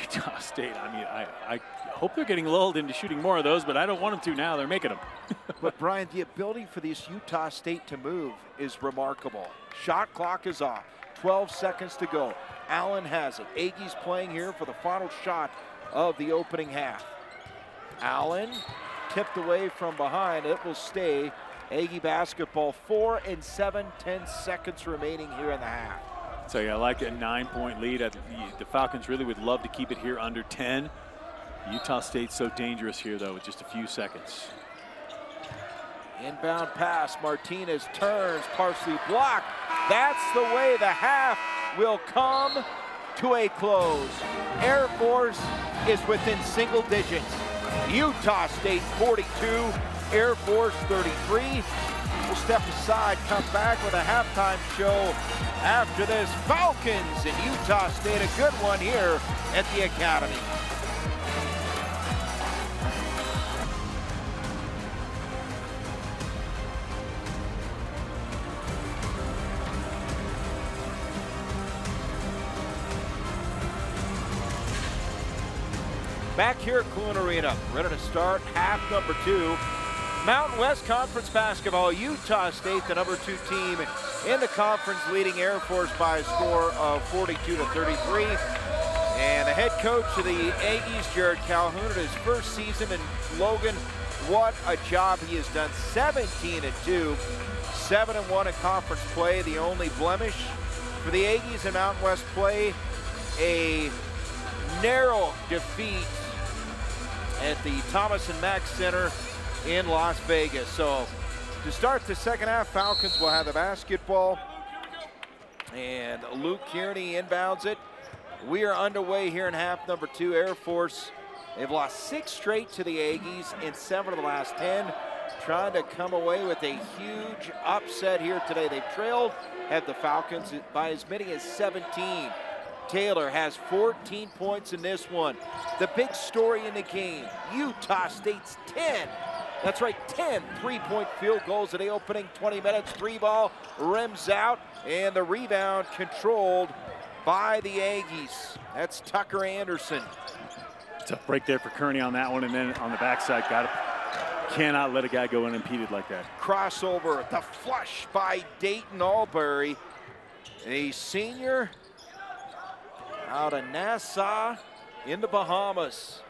Utah State, I mean, I hope they're getting lulled into shooting more of those, but I don't want them to now. They're making them. But Brian, the ability for this Utah State to move is remarkable. Shot clock is off. 12 seconds to go. Allen has it. Aggies playing here for the final shot of the opening half. Allen tipped away from behind. It will stay Aggie basketball. 4 and 7, 10 seconds remaining here in the half. So yeah, I like a 9-point lead. The Falcons really would love to keep it here under 10. Utah State's so dangerous here though with just a few seconds. Inbound pass, Martinez turns, partially blocked. That's the way the half will come to a close. Air Force is within single digits. Utah State 42, Air Force 33. We'll step aside, come back with a halftime show after this. Falcons and Utah State, a good one here at the Academy. Back here at Clune Arena, ready to start half number 2. Mountain West Conference basketball, Utah State, the number 2 team in the conference, leading Air Force by a score of 42-33. And the head coach of the Aggies, Jared Calhoun, in his first season in Logan, what a job he has done. 17-2, 7-1 in conference play. The only blemish for the Aggies in Mountain West play, a narrow defeat at the Thomas and Mack Center in Las Vegas. So to start the second half, Falcons will have the basketball, and Luke Kearney inbounds it. We are underway here in half number 2. Air Force, they've lost 6 straight to the Aggies in 7 of the last 10, trying to come away with a huge upset here today. They've trailed at the Falcons by as many as 17. Taylor has 14 points in this one. The big story in the game, Utah State's 10. That's right, 10 3-point field goals in the opening 20 minutes. 3 ball rims out, and the rebound controlled by the Aggies. That's Tucker Anderson. Tough break there for Kearney on that one, and then on the backside, cannot let a guy go unimpeded like that. Crossover, the flush by Dayton Albury, a senior out of Nassau in the Bahamas.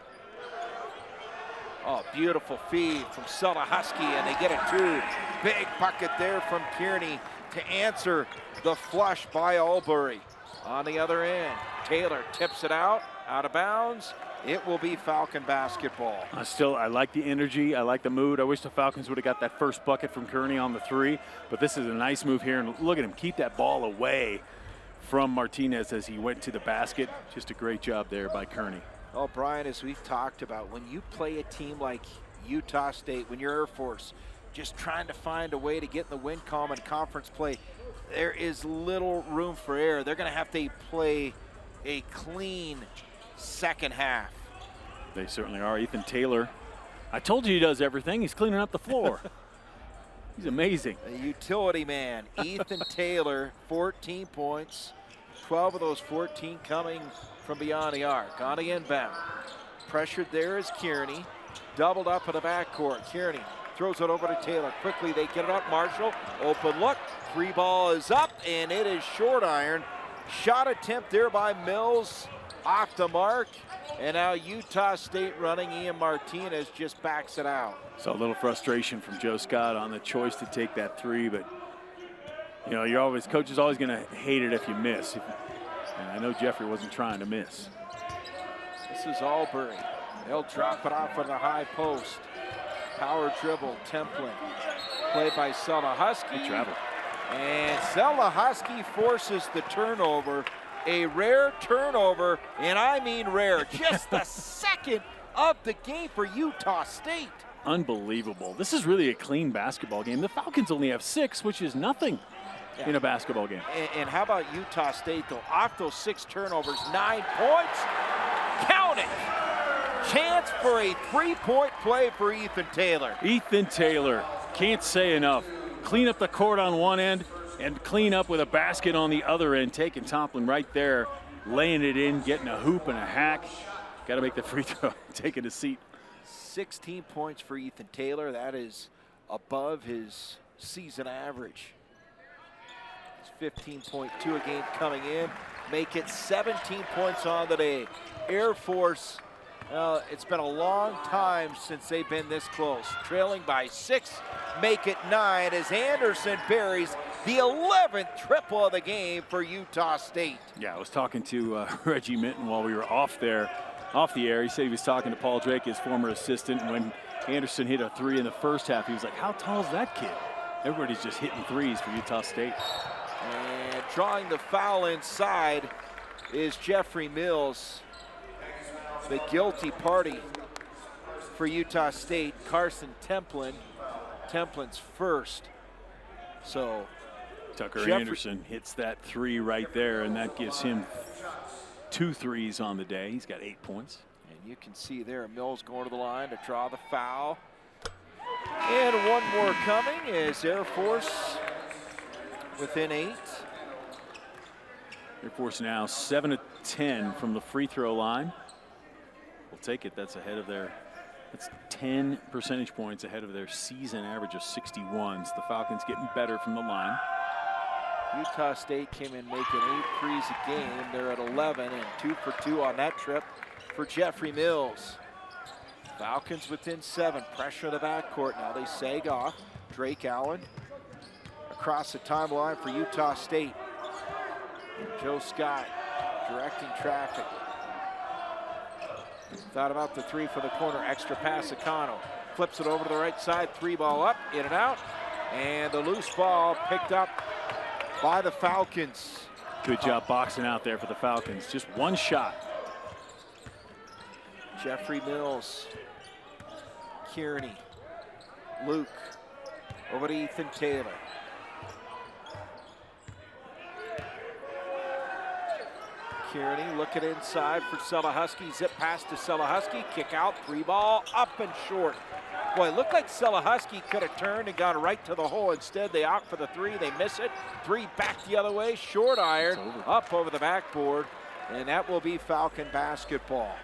Oh, beautiful feed from Husky, and they get a 2. Big bucket there from Kearney to answer the flush by Albury. On the other end, Taylor tips it out of bounds. It will be Falcon basketball. I like the energy. I like the mood. I wish the Falcons would have got that first bucket from Kearney on the 3, but this is a nice move here. And look at him keep that ball away from Martinez as he went to the basket. Just a great job there by Kearney. Oh, Brian, as we've talked about, when you play a team like Utah State, when you're Air Force, just trying to find a way to get in the win column and conference play, there is little room for error. They're going to have to play a clean second half. They certainly are. Ethan Taylor, I told you he does everything. He's cleaning up the floor. He's amazing. A utility man, Ethan Taylor, 14 points, 12 of those 14 coming from beyond the arc. On the inbound. Pressured there is Kearney. Doubled up in the backcourt. Kearney throws it over to Taylor. Quickly they get it up. Marshall, open look. 3 ball is up, and it is short iron. Shot attempt there by Mills. Off the mark, and now Utah State running. Ian Martinez just backs it out. So a little frustration from Joe Scott on the choice to take that 3, but you know, coach is always going to hate it if you miss. And I know Jeffrey wasn't trying to miss. This is Albury. They'll drop it off on the high post. Power dribble, Templin. Played by Selahusky. Good travel. And Selahusky forces the turnover. A rare turnover, and I mean rare. Just the second of the game for Utah State. Unbelievable. This is really a clean basketball game. The Falcons only have 6, which is nothing in a basketball game. And how about Utah State, though? Off those 6 turnovers, 9 points. Count it. Chance for a 3-point play for Ethan Taylor. Ethan Taylor, can't say enough. Clean up the court on one end and clean up with a basket on the other end, taking Tomlin right there, laying it in, getting a hoop and a hack. Got to make the free throw, taking a seat. 16 points for Ethan Taylor. That is above his season average. It's 15.2 a game coming in. Make it 17 points on the day. Air Force, it's been a long time since they've been this close. Trailing by 6, make it 9 as Anderson buries the 11th triple of the game for Utah State. Yeah, I was talking to Reggie Minton while we were off the air. He said he was talking to Paul Drake, his former assistant, and when Anderson hit a 3 in the first half, he was like, how tall is that kid? Everybody's just hitting 3s for Utah State. And drawing the foul inside is Jeffrey Mills. The guilty party for Utah State, Carson Templin. Templin's first. So Tucker Anderson hits that 3 right there, and that gives him 2 threes on the day. He's got 8 points. And you can see there Mills going to the line to draw the foul. And one more coming is Air Force within 8. Air Force now 7 of 10 from the free throw line. We'll take it. That's ahead of their, that's 10 percentage points ahead of their season average of 61s. The Falcons getting better from the line. Utah State came in making 8 threes a game. They're at 11 and 2 for 2 on that trip for Jeffrey Mills. Falcons within 7, pressure in the backcourt. Now they sag off. Drake Allen across the timeline for Utah State. Joe Scott directing traffic. Thought about the 3 for the corner. Extra pass, Akano. Flips it over to the right side. 3 ball up, in and out. And the loose ball picked up by the Falcons. Good job boxing out there for the Falcons. Just one shot. Jeffrey Mills. Kearney. Luke. Over to Ethan Taylor. Kearney looking inside for Selahusky. Zip pass to Selahusky. Kick out. 3 ball up and short. Boy, it looked like Selahusky could have turned and gone right to the hole. Instead, they opt for the 3. They miss it. 3 back the other way. Short iron up over the backboard. And that will be Falcon basketball.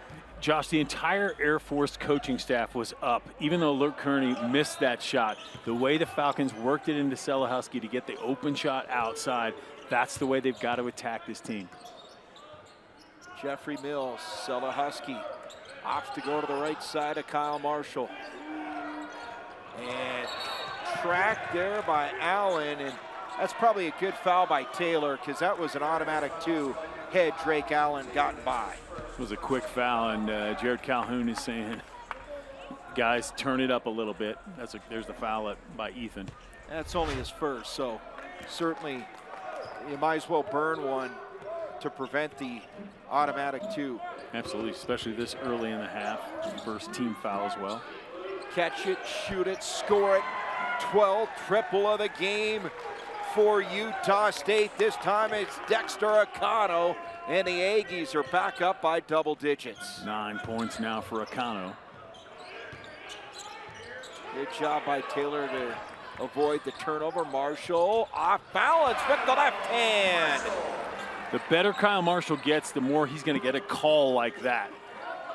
Josh, the entire Air Force coaching staff was up, even though Luke Kearney missed that shot. The way the Falcons worked it into Selahusky to get the open shot outside, that's the way they've got to attack this team. Jeffrey Mills, Selahusky off to go to the right side of Kyle Marshall. And tracked there by Allen, and that's probably a good foul by Taylor because that was an automatic 2 had Drake Allen gotten by. It was a quick foul, and Jared Calhoun is saying, guys, turn it up a little bit. There's the foul by Ethan. That's only his first, so certainly you might as well burn one to prevent the automatic 2. Absolutely, especially this early in the half. First team foul as well. Catch it, shoot it, score it. 12, triple of the game for Utah State. This time it's Dexter Acano, and the Aggies are back up by double digits. 9 points now for Acano. Good job by Taylor to avoid the turnover. Marshall off balance with the left hand. The better Kyle Marshall gets, the more he's going to get a call like that.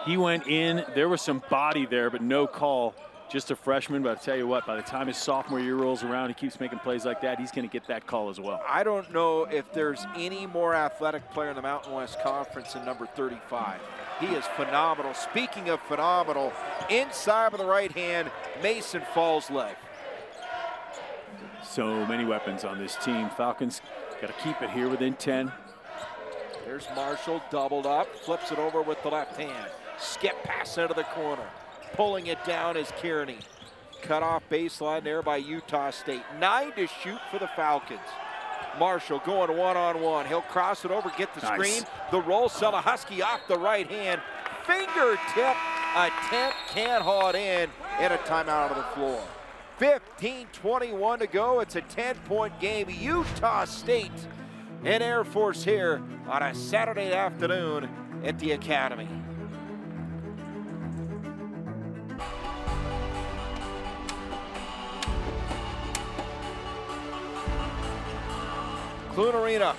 He went in, there was some body there, but no call. Just a freshman, but I tell you what, by the time his sophomore year rolls around, he keeps making plays like that, he's going to get that call as well. I don't know if there's any more athletic player in the Mountain West Conference than number 35. He is phenomenal. Speaking of phenomenal, inside of the right hand, Mason Falls leg. So many weapons on this team. Falcons got to keep it here within 10. There's Marshall doubled up, flips it over with the left hand. Skip pass into the corner. Pulling it down is Kearney. Cut off baseline there by Utah State. 9 to shoot for the Falcons. Marshall going one-on-one. He'll cross it over, get the screen. The roll, Husky off the right hand. Fingertip attempt, can't haul it in, and a timeout on the floor. 15:21 to go. It's a 10-point game. Utah State and Air Force here on a Saturday afternoon at the Academy. Clune Arena,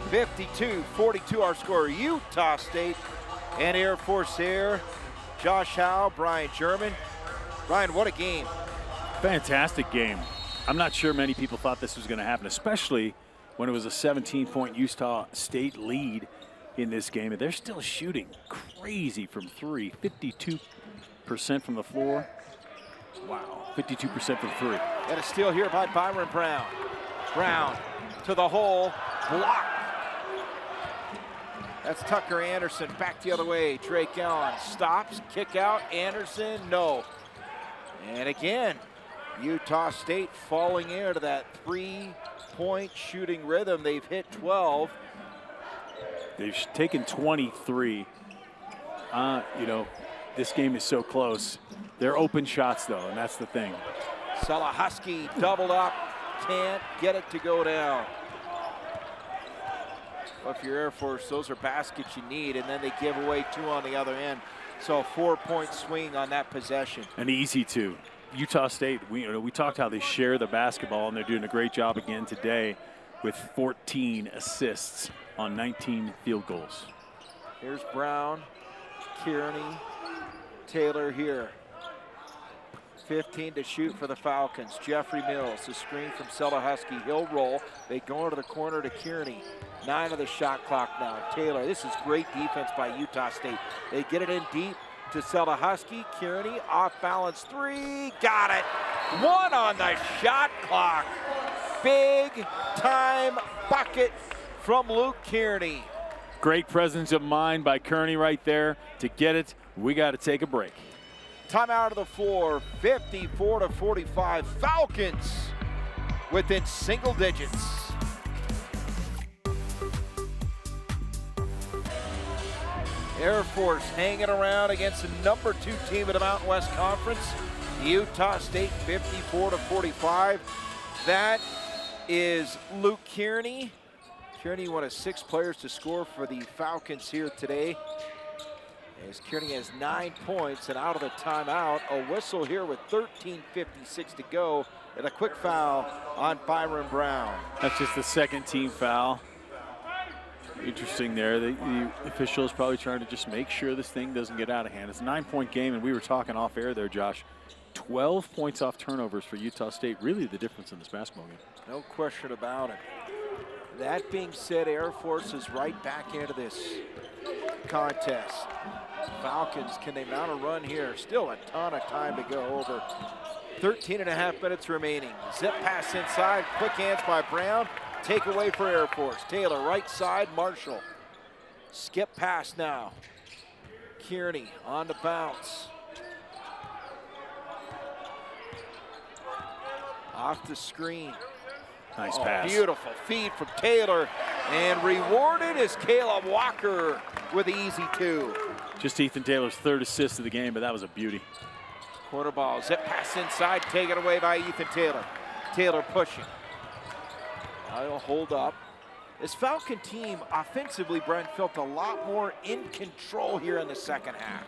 52-42 our score. Utah State and Air Force here. Josh Howe, Brian German. Brian, what a game. Fantastic game. I'm not sure many people thought this was going to happen, especially when it was a 17-point Utah State lead in this game. And they're still shooting crazy from 3, 52% from the floor. Wow, 52% from 3. And a steal here by Byron Brown. Brown to the hole, block. That's Tucker Anderson, back the other way. Drake Allen stops, kick out, Anderson, no. And again, Utah State falling into that 3-point shooting rhythm. They've hit 12. They've taken 23. You know, this game is so close. They're open shots, though, and that's the thing. Husky doubled up, can't get it to go down. Well, if you're Air Force, those are baskets you need, and then they give away 2 on the other end. So a 4-point swing on that possession. An easy 2. Utah State, we talked how they share the basketball, and they're doing a great job again today with 14 assists on 19 field goals. Here's Brown, Kearney, Taylor here. 15 to shoot for the Falcons. Jeffrey Mills, the screen from Husky. He'll roll. They go into the corner to Kearney. 9 of the shot clock now. Taylor, this is great defense by Utah State. They get it in deep to Husky. Kearney, off balance 3, got it. 1 on the shot clock. Big time bucket from Luke Kearney. Great presence of mind by Kearney right there. To get it, we got to take a break. Timeout of the floor, 54-45. Falcons within single digits. Air Force hanging around against the number 2 team in the Mountain West Conference. Utah State 54-45. That is Luke Kearney. Kearney, one of 6 players to score for the Falcons here today. As Kearney has 9 points, and out of the timeout, a whistle here with 13:56 to go, and a quick foul on Byron Brown. That's just the second team foul. Interesting there. The official is probably trying to just make sure this thing doesn't get out of hand. It's a 9-point game, and we were talking off air there, Josh. 12 points off turnovers for Utah State. Really the difference in this basketball game. No question about it. That being said, Air Force is right back into this contest. Falcons, can they mount a run here? Still a ton of time to go, over 13.5 minutes remaining. Zip pass inside, quick hands by Brown. Take away for Air Force. Taylor, right side, Marshall. Skip pass now. Kearney on the bounce. Off the screen. Nice pass. Beautiful feed from Taylor, and rewarded is Caleb Walker with the easy 2. Just Ethan Taylor's 3rd assist of the game, but that was a beauty. Corner ball, zip pass inside, taken away by Ethan Taylor. Taylor pushing. I'll hold up. This Falcon team offensively, Brent, felt a lot more in control here in the second half.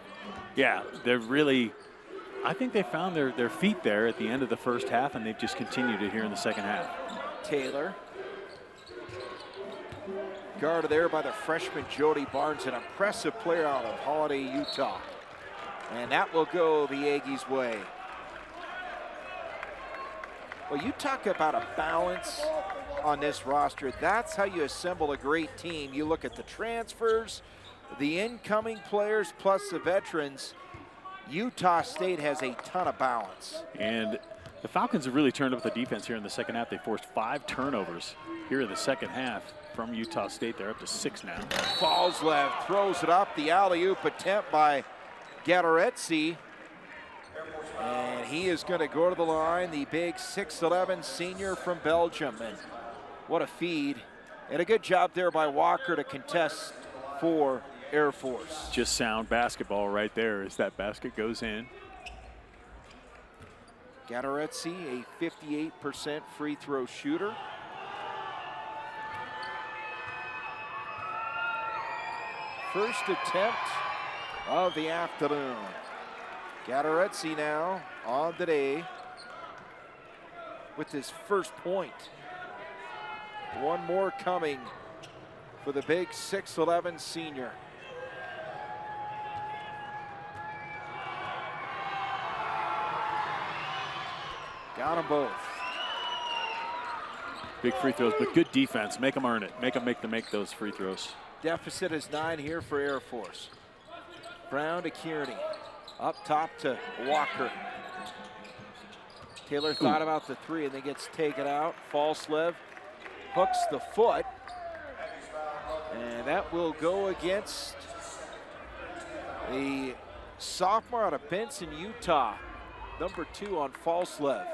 Yeah, they're really, I think they found their feet there at the end of the first half, and they've just continued it here in the second half. Taylor. Guarded there by the freshman Jody Barnes, an impressive player out of Holiday, Utah. And that will go the Aggies' way. Well, you talk about a balance on this roster. That's how you assemble a great team. You look at the transfers, the incoming players, plus the veterans. Utah State has a ton of balance. And the Falcons have really turned up the defense here in the second half. They forced 5 turnovers here in the second half from Utah State. They're up to 6 now. Fallslev throws it up. The alley-oop attempt by Gadaretsi. And he is going to go to the line, the big 6'11" senior from Belgium. And what a feed. And a good job there by Walker to contest for Air Force. Just sound basketball right there as that basket goes in. Gadaretsi, a 58% free throw shooter. First attempt of the afternoon. Gadaretsi now on the day with his first point. One more coming for the big 6'11" senior. Got them both. Big free throws, but good defense. Make them earn it. Make them make those free throws. Deficit is 9 here for Air Force. Brown to Kearney. Up top to Walker. Taylor thought about the 3 and then gets taken out. Fallslev hooks the foot. And that will go against the sophomore out of Benson, Utah. Number 2 on Fallslev.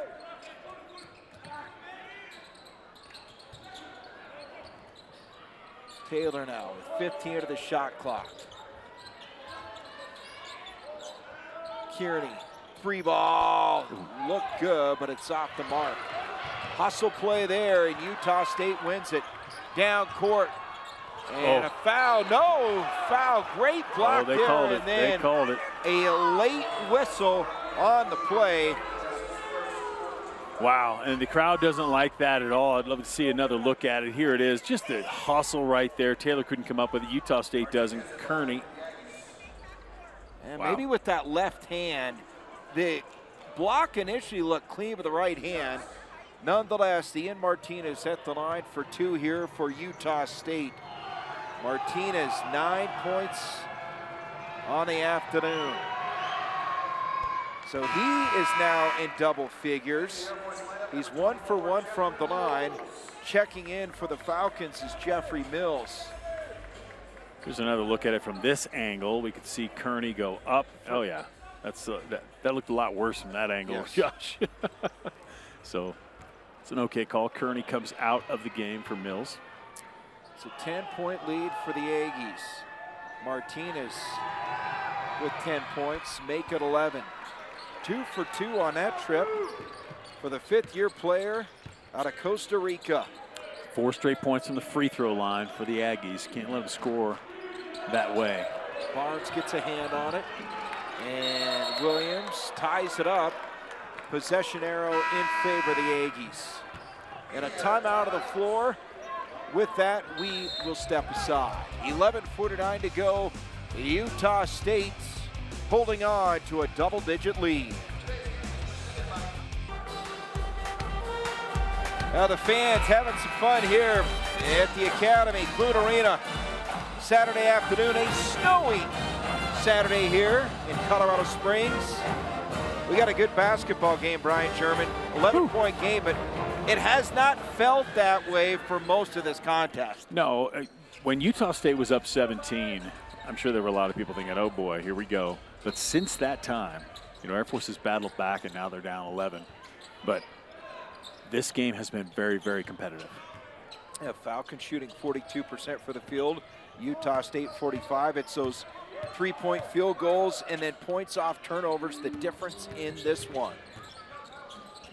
Taylor now with 15 to the shot clock. Kearney, 3 ball, look good, but it's off the mark. Hustle play there, and Utah State wins it. Down court, and a foul, no foul, great block they there, called it. And then They called it. A late whistle on the play. Wow, and the crowd doesn't like that at all. I'd love to see another look at it. Here it is, just a hustle right there. Taylor couldn't come up with it. Utah State doesn't. Kearney. And wow. Maybe with that left hand, the block initially looked clean with the right hand. Nonetheless, Ian Martinez at the line for 2 here for Utah State. Martinez, 9 points on the afternoon. So he is now in double figures. He's 1 for 1 from the line. Checking in for the Falcons is Jeffrey Mills. Here's another look at it from this angle. We could see Kearney go up. Oh yeah, that's that looked a lot worse from that angle, yes. Josh. So it's an okay call. Kearney comes out of the game for Mills. It's a 10-point lead for the Aggies. Martinez with 10 points, make it 11. 2 for 2 on that trip for the 5th-year player out of Costa Rica. 4 straight points from the free throw line for the Aggies. Can't let them score that way. Barnes gets a hand on it, and Williams ties it up. Possession arrow in favor of the Aggies. And a timeout of the floor. With that, we will step aside. 11:49 to go. Utah State holding on to a double-digit lead. Now the fans having some fun here at the Academy Clute Arena. Saturday afternoon, a snowy Saturday here in Colorado Springs. We got a good basketball game, Brian Sherman. 11-point game, but it has not felt that way for most of this contest. No, when Utah State was up 17, I'm sure there were a lot of people thinking, oh boy, here we go. But since that time, you know, Air Force has battled back and now they're down 11. But this game has been very, very competitive. Yeah, Falcons shooting 42% for the field. Utah State 45. It's those three-point field goals and then points off turnovers, the difference in this one.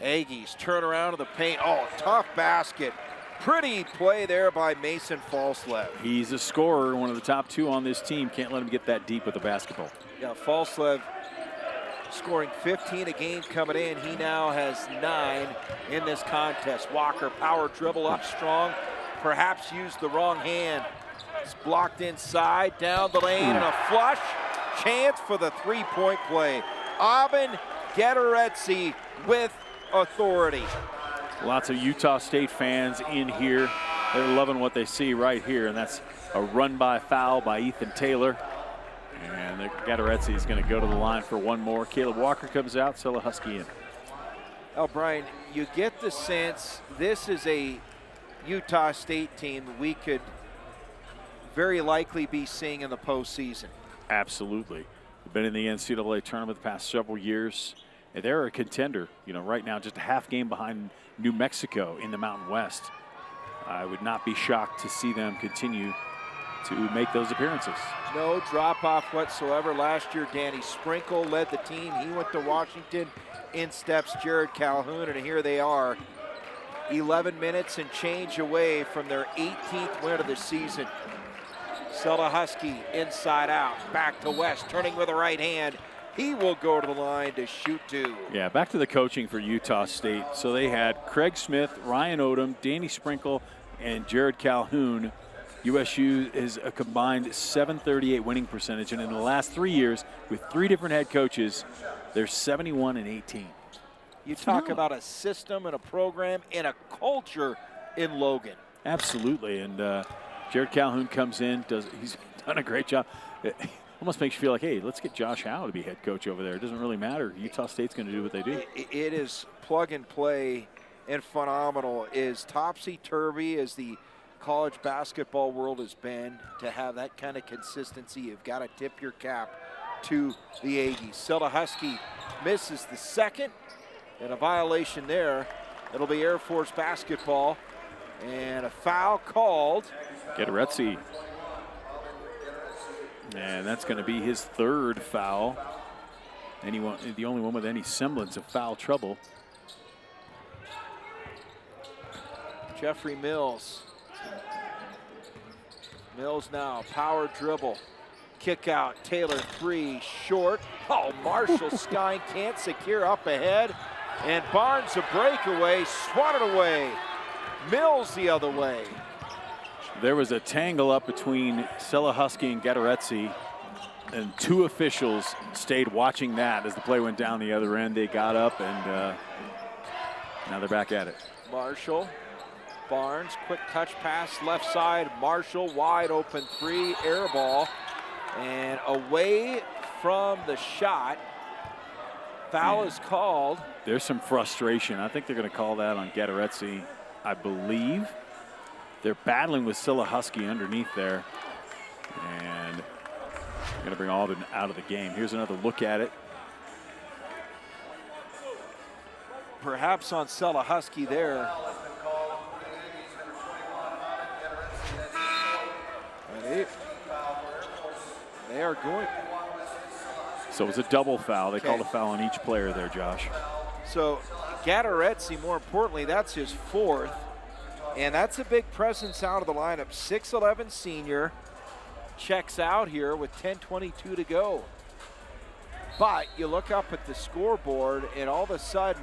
Aggies turn around to the paint. Oh, tough basket. Pretty play there by Mason Falslev. He's a scorer, one of the top 2 on this team. Can't let him get that deep with the basketball. Yeah, Falslev scoring 15 a game coming in. He now has 9 in this contest. Walker, power dribble up strong. Perhaps used the wrong hand. It's blocked inside, down the lane, and a flush. Chance for the three-point play. Aben Gederetzi with authority. Lots of Utah State fans in here. They're loving what they see right here, and that's a run-by foul by Ethan Taylor. And Gederetzi is going to go to the line for one more. Caleb Walker comes out, Sella Husky in. Oh, Brian, you get the sense this is a Utah State team we could very likely be seeing in the postseason. Absolutely. They've been in the NCAA tournament the past several years. And they're a contender, you know, right now, just a half game behind New Mexico in the Mountain West. I would not be shocked to see them continue to make those appearances. No drop-off whatsoever. Last year, Danny Sprinkle led the team. He went to Washington. In steps Jared Calhoun, and here they are, 11 minutes and change away from their 18th win of the season. Sella Husky inside out, back to West, turning with the right hand. He will go to the line to shoot 2. Yeah, back to the coaching for Utah State. So they had Craig Smith, Ryan Odom, Danny Sprinkle, and Jared Calhoun. USU is a combined .738 winning percentage, and in the last 3 years, with 3 different head coaches, they're 71-18. You talk about a system and a program and a culture in Logan. Absolutely, and Jared Calhoun comes in, he's done a great job. It almost makes you feel like, hey, let's get Josh Howe to be head coach over there. It doesn't really matter. Utah State's going to do what they do. It is plug and play and phenomenal. As topsy-turvy as the college basketball world has been, to have that kind of consistency, you've got to tip your cap to the Aggies. Sella Husky misses the second, and a violation there. It'll be Air Force basketball, and a foul called. Gederetzi. And that's going to be his 3rd foul. The only one with any semblance of foul trouble. Jeffrey Mills. Mills now, power dribble. Kick out, Taylor 3, short. Oh, Marshall Skine can't secure up ahead. And Barnes a breakaway, swatted away. Mills the other way. There was a tangle up between Sella Husky and Gederetzi, and 2 officials stayed watching that as the play went down the other end. They got up, and now they're back at it. Marshall, Barnes, quick touch pass, left side. Marshall, wide open 3, air ball, and away from the shot. Foul is called. There's some frustration. I think they're going to call that on Gederetzi, I believe. They're battling with Sella Husky underneath there. And they're going to bring Alden out of the game. Here's another look at it. Perhaps on Sella Husky there. And they are going. So it's a double foul. They called a foul on each player there, Josh. So Gederetzi, more importantly, that's his 4th. And that's a big presence out of the lineup. 6'11" senior checks out here with 10:22 to go. But you look up at the scoreboard, and all of a sudden,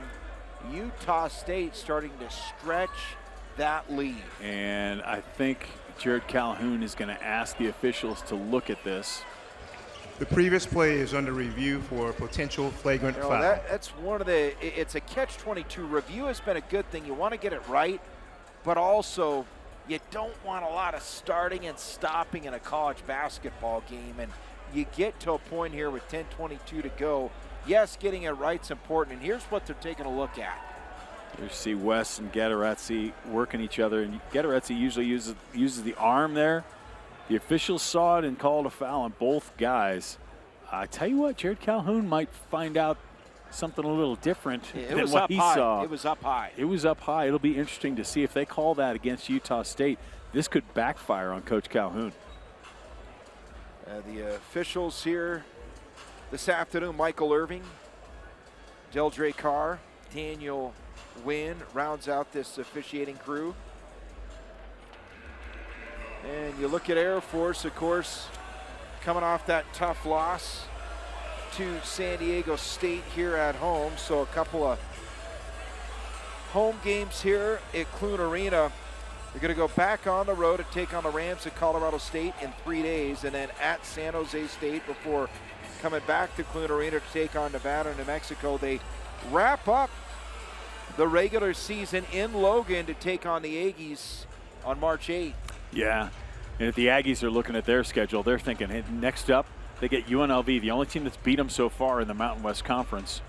Utah State starting to stretch that lead. And I think Jared Calhoun is going to ask the officials to look at this. The previous play is under review for a potential flagrant foul. That's one of the, it's a catch-22. Review has been a good thing. You want to get it right, but also you don't want a lot of starting and stopping in a college basketball game. And you get to a point here with 10:22 to go. Yes, getting it right's important. And here's what they're taking a look at. You see West and Gederetzi working each other, and Gederetzi usually uses the arm there, The officials saw it and called a foul on both guys. I tell you what, Jared Calhoun might find out something a little different than what he saw. It was up high. It was up high. It'll be interesting to see if they call that against Utah State. This could backfire on Coach Calhoun. The officials here this afternoon: Michael Irving, Deldre Carr, Daniel Wynn rounds out this officiating crew. And you look at Air Force, of course, coming off that tough loss to San Diego State here at home. So a couple of home games here at Clune Arena. They're going to go back on the road to take on the Rams at Colorado State in 3 days, and then at San Jose State before coming back to Clune Arena to take on Nevada and New Mexico. They wrap up the regular season in Logan to take on the Aggies on March 8th. Yeah, and if the Aggies are looking at their schedule, they're thinking, hey, next up, they get UNLV, the only team that's beat them so far in the Mountain West Conference.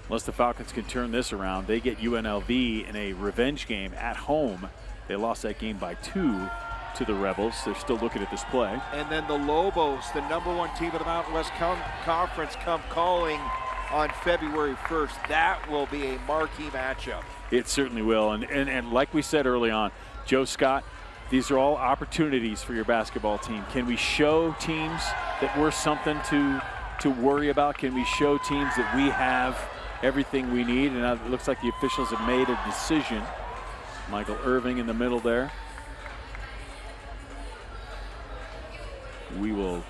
Unless the Falcons can turn this around, they get UNLV in a revenge game at home. They lost that game by 2 to the Rebels. They're still looking at this play. And then the Lobos, the #1 team of the Mountain West Conference, come calling on February 1st. That will be a marquee matchup. It certainly will. And like we said early on, Joe Scott, these are all opportunities for your basketball team. Can we show teams that we're something to worry about? Can we show teams that we have everything we need? And it looks like the officials have made a decision. Michael Irving in the middle there. We will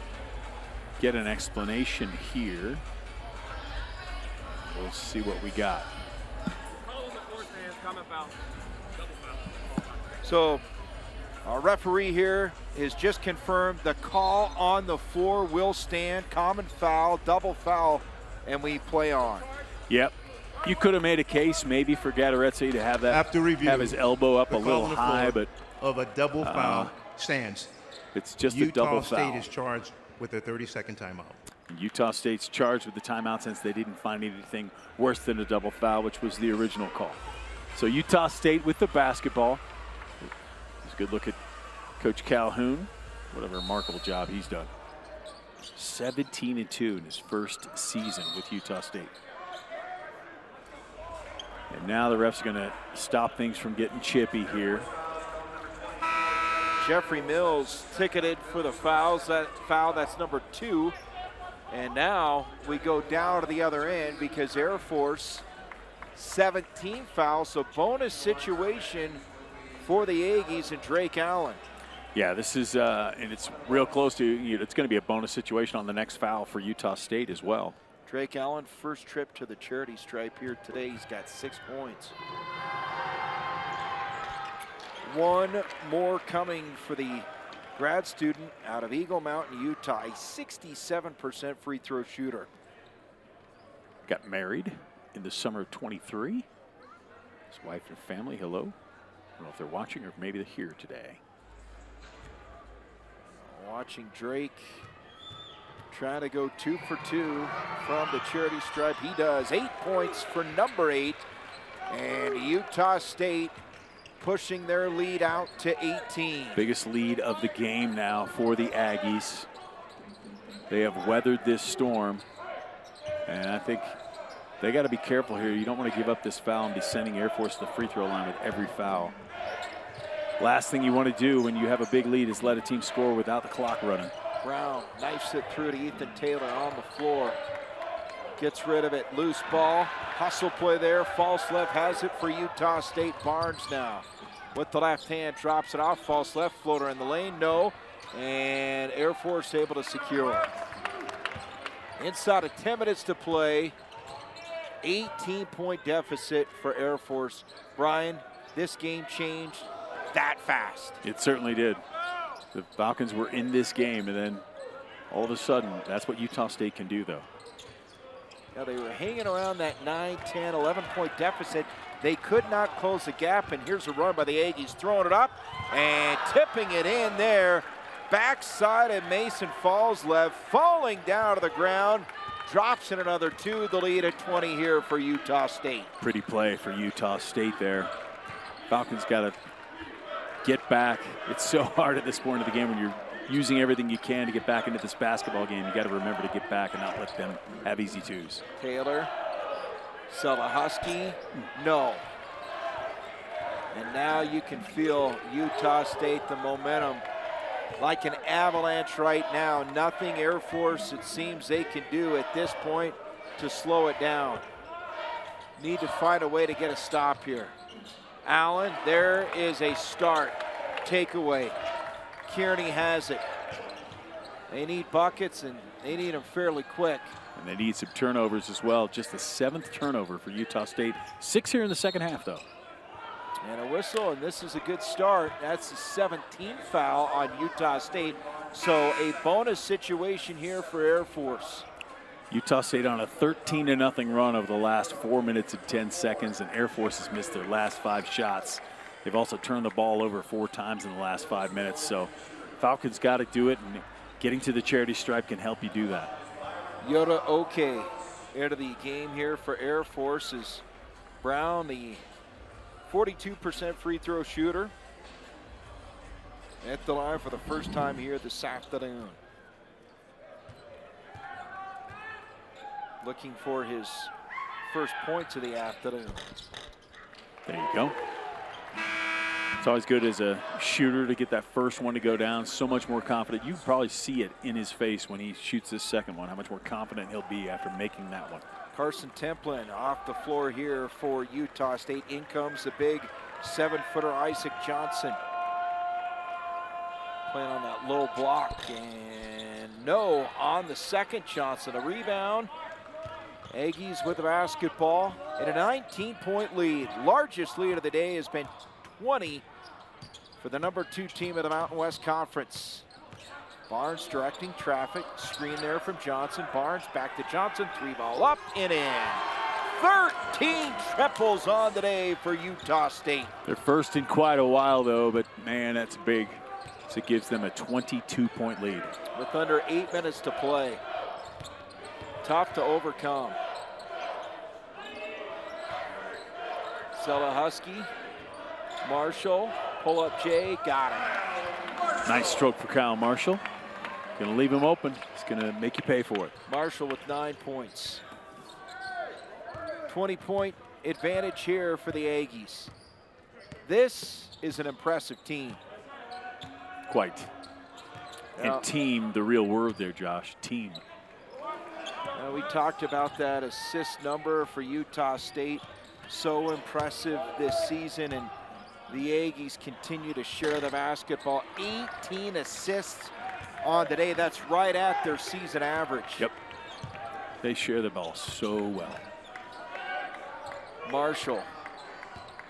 get an explanation here. We'll see what we got. So our referee here has just confirmed the call on the floor will stand. Common foul, double foul, and we play on. Yep. You could have made a case maybe for Gadaretse to have that, after review, have his elbow up a little high, but of a double foul stands. It's just a double foul. Utah State is charged with a 30-second timeout. Utah State's charged with the timeout since they didn't find anything worse than a double foul, which was the original call. So Utah State with the basketball. It's a good look at Coach Calhoun. What a remarkable job he's done. 17-2 in his first season with Utah State. And now the ref's going to stop things from getting chippy here. Jeffrey Mills ticketed for the fouls. That foul, that's number 2. And now we go down to the other end because Air Force 17 fouls. So bonus situation for the Aggies and Drake Allen. Yeah, this is, and it's real close to, it's going to be a bonus situation on the next foul for Utah State as well. Drake Allen, first trip to the charity stripe here today. He's got 6 points. One more coming for the grad student out of Eagle Mountain, Utah, a 67% free throw shooter. Got married in the summer of 23. His wife and family, hello. I don't know if they're watching or maybe they're here today. Watching Drake trying to go 2 for 2 from the charity stripe. He does. 8 points for number 8. And Utah State pushing their lead out to 18. Biggest lead of the game now for the Aggies. They have weathered this storm. And I think they got to be careful here. You don't want to give up this foul and be sending Air Force to the free throw line with every foul. Last thing you want to do when you have a big lead is let a team score without the clock running. Brown knifes it through to Ethan Taylor on the floor. Gets rid of it, loose ball. Hustle play there, false left has it for Utah State. Barnes now with the left hand, drops it off. False left, floater in the lane, no. And Air Force able to secure it. Inside of 10 minutes to play, 18-point deficit for Air Force. Brian, this game changed that fast. It certainly did. The Falcons were in this game, and then all of a sudden, that's what Utah State can do, though. Now they were hanging around that 9, 10, 11-point deficit. They could not close the gap, and here's a run by the Aggies, throwing it up and tipping it in there. Backside of Mason Falls-Lev, falling down to the ground, drops in another 2. The lead at 20 here for Utah State. Pretty play for Utah State there. Falcons got to get back. It's so hard at this point of the game when you're using everything you can to get back into this basketball game. You got to remember to get back and not let them have easy twos. Taylor, Husky, no. And now you can feel Utah State, the momentum, like an avalanche right now. Nothing Air Force, it seems they can do at this point to slow it down. Need to find a way to get a stop here. Allen, there is a start. Takeaway. Kearney has it. They need buckets, and they need them fairly quick. And they need some turnovers as well. Just the 7th turnover for Utah State. 6 here in the second half, though. And a whistle, and this is a good start. That's the 17th foul on Utah State. So a bonus situation here for Air Force. Utah State on a 13-0 run over the last 4 minutes and 10 seconds, and Air Force has missed their last 5 shots. They've also turned the ball over 4 times in the last 5 minutes. So Falcons got to do it, and getting to the charity stripe can help you do that. Yoda Oke into the game here for Air Force is Brown, the 42% free throw shooter, at the line for the first time here this afternoon. Looking for his first points of the afternoon. There you go. It's always good as a shooter to get that first one to go down. So much more confident. You probably see it in his face when he shoots this second one, how much more confident he'll be after making that one. Carson Templin off the floor here for Utah State. In comes the big 7-footer Isaac Johnson. Playing on that low block, and no on the second. Johnson, a rebound. Aggies with the basketball and a 19-point lead. Largest lead of the day has been 20 for the #2 team of the Mountain West Conference. Barnes directing traffic. Screen there from Johnson. Barnes back to Johnson. 3-ball up and in. 13 triples on the day for Utah State. They're first in quite a while, though, but man, that's big. So it gives them a 22-point lead. With under 8 minutes to play. Tough to overcome. Husky. Marshall. Pull up Jay. Got it. Nice stroke for Kyle Marshall. Going to leave him open. He's going to make you pay for it. Marshall with 9 points. 20-point advantage here for the Aggies. This is an impressive team. Quite. Now, and team, the real word there, Josh. Team. We talked about that assist number for Utah State. So impressive this season, and the Aggies continue to share the basketball. 18 assists on the day. That's right at their season average. Yep. They share the ball so well. Marshall.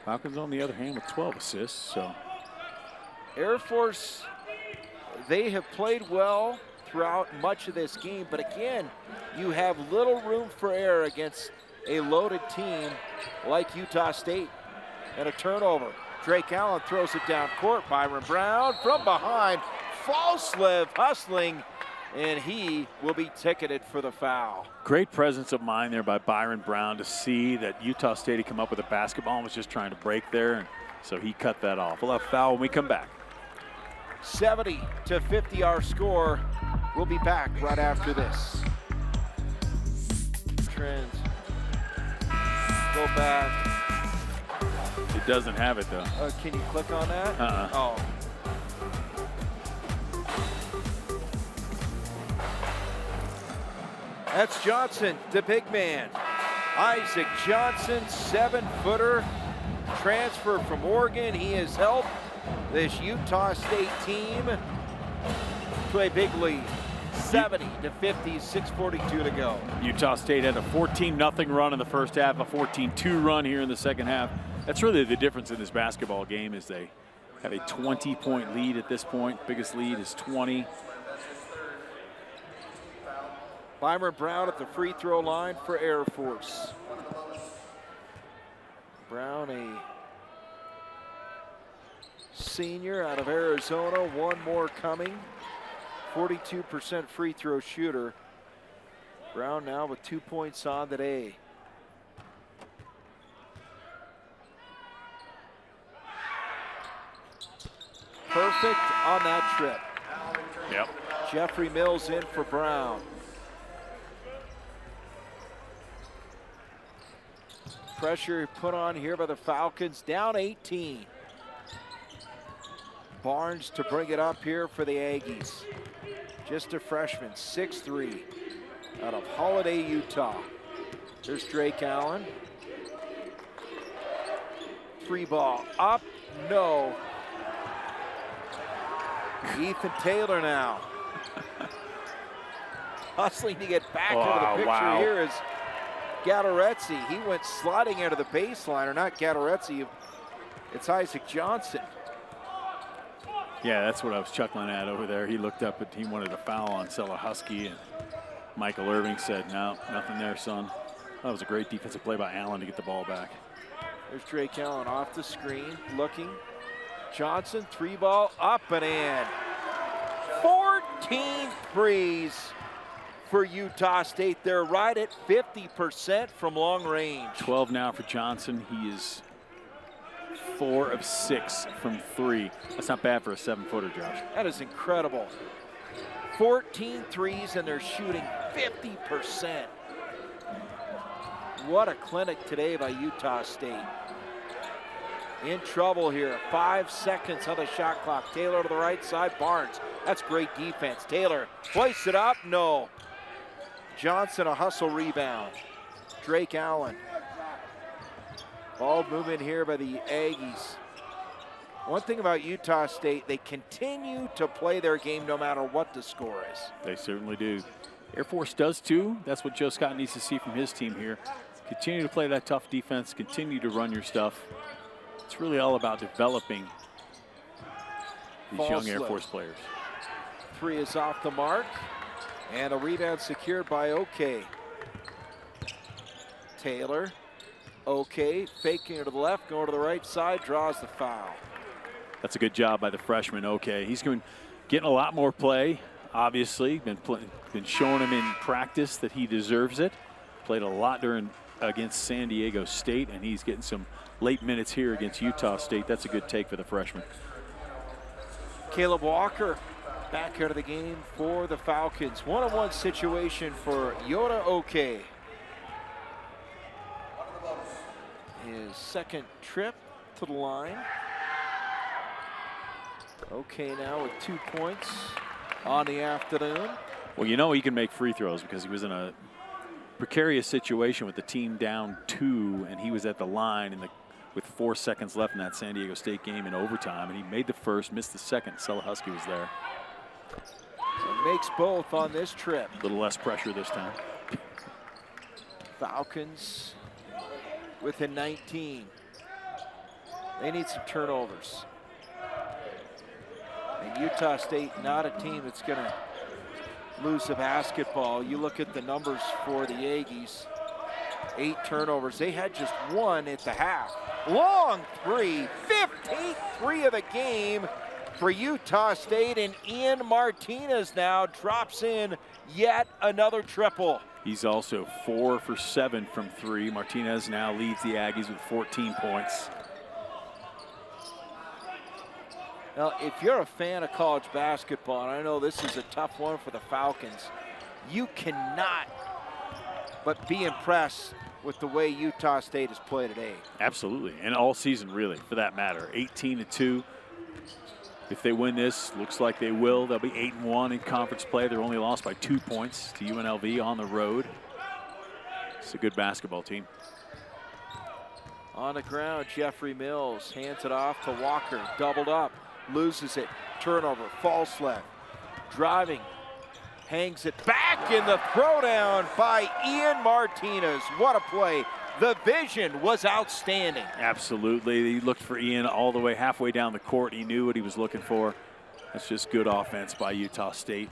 Falcons, on the other hand, with 12 assists. So Air Force, they have played well throughout much of this game, but again, you have little room for error against a loaded team like Utah State. And a turnover. Drake Allen throws it down court. Byron Brown from behind. Falslev hustling, and he will be ticketed for the foul. Great presence of mind there by Byron Brown to see that Utah State had come up with a basketball and was just trying to break there, and so he cut that off. We'll have a foul when we come back. 70-50 our score. We'll be back right after this. Trends. Go back. It doesn't have it, though. Can you click on that? Oh. That's Johnson, the big man. Isaac Johnson, 7-footer, transfer from Oregon. He has helped this Utah State team to a big lead. 70-50, 6:42 to go. Utah State had a 14-0 run in the first half, a 14-2 run here in the second half. That's really the difference in this basketball game, is they have a 20-point lead at this point. Biggest lead is 20. Byron Brown at the free throw line for Air Force. Brown, a senior out of Arizona, one more coming. 42% free throw shooter. Brown now with 2 points on the day. Perfect on that trip. Yep. Jeffrey Mills in for Brown. Pressure put on here by the Falcons, down 18. Barnes to bring it up here for the Aggies. Just a freshman, 6'3", out of Holiday, Utah. There's Drake Allen. Free ball, up, no. Ethan Taylor now. Hustling to get back into the picture here is Gatorezzi. He went sliding into the baseline, or not Gatorezzi, it's Isaac Johnson. Yeah, that's what I was chuckling at over there. He looked up, he wanted a foul on Selahusky, and Michael Irving said, no, nothing there, son. That was a great defensive play by Allen to get the ball back. There's Drake Allen off the screen, looking. Johnson, three ball, up and in. 14 threes for Utah State. They're right at 50% from long range. 12 now for Johnson. He is 4 of 6 from 3. That's not bad for a 7-footer, Josh. That is incredible. 14 threes, and they're shooting 50%. What a clinic today by Utah State. In trouble here. 5 seconds on the shot clock. Taylor to the right side. Barnes. That's great defense. Taylor hoists it up. No. Johnson, a hustle rebound. Drake Allen. Ball movement here by the Aggies. One thing about Utah State, they continue to play their game no matter what the score is. They certainly do. Air Force does too. That's what Joe Scott needs to see from his team here. Continue to play that tough defense. Continue to run your stuff. It's really all about developing these young Air Force players. 3 is off the mark. And a rebound secured by OK. Taylor. OK, faking it to the left, going to the right side, draws the foul. That's a good job by the freshman, OK. He's getting a lot more play, obviously. Been showing him in practice that he deserves it. Played a lot against San Diego State, and he's getting some late minutes here against Utah State. That's a good take for the freshman. Caleb Walker back out of the game for the Falcons. One-on-one situation for Yoda OK. His second trip to the line. OK now with 2 points on the afternoon. Well, you know he can make free throws because he was in a precarious situation with the team down 2, and he was at the line with 4 seconds left in that San Diego State game in overtime, and he made the first, missed the second. Selahusky was there. So makes both on this trip. A little less pressure this time. Falcons within 19. They need some turnovers. And Utah State, not a team that's going to lose the basketball. You look at the numbers for the Aggies. 8 turnovers. They had just 1 at the half. Long 3, 15th 3 of the game for Utah State, and Ian Martinez now drops in yet another triple. He's also 4 for 7 from 3. Martinez now leads the Aggies with 14 points. Now, if you're a fan of college basketball, and I know this is a tough one for the Falcons, you cannot but be impressed with the way Utah State has played today. Absolutely, and all season really, for that matter. 18-2. If they win this, looks like they will. They'll be 8-1 in conference play. They're only lost by 2 points to UNLV on the road. It's a good basketball team. On the ground, Jeffrey Mills hands it off to Walker, doubled up, loses it, turnover, false left, driving, hangs it back in the throwdown by Ian Martinez. What a play. The vision was outstanding. Absolutely. He looked for Ian all the way halfway down the court. He knew what he was looking for. That's just good offense by Utah State.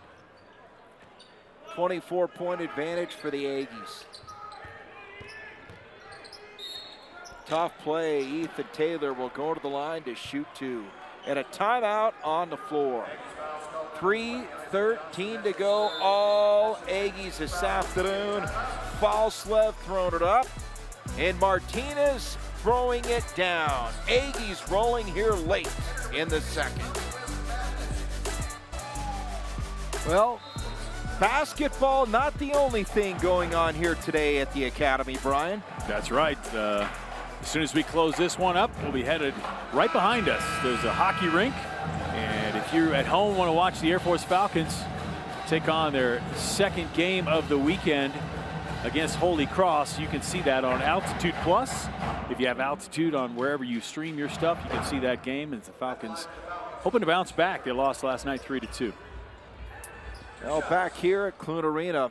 24-point advantage for the Aggies. Tough play. Ethan Taylor will go to the line to shoot 2. And a timeout on the floor. 3:13 to go. All Aggies this afternoon. Falslev throwing it up. And Martinez throwing it down. Aggies rolling here late in the second. Well, basketball not the only thing going on here today at the Academy, Brian. That's right. As soon as we close this one up, we'll be headed right behind us. There's a hockey rink, and if you're at home want to watch the Air Force Falcons take on their second game of the weekend against Holy Cross, you can see that on Altitude Plus. If you have Altitude on wherever you stream your stuff, you can see that game. And the Falcons hoping to bounce back. They lost last night 3-2. Well, back here at Clune Arena,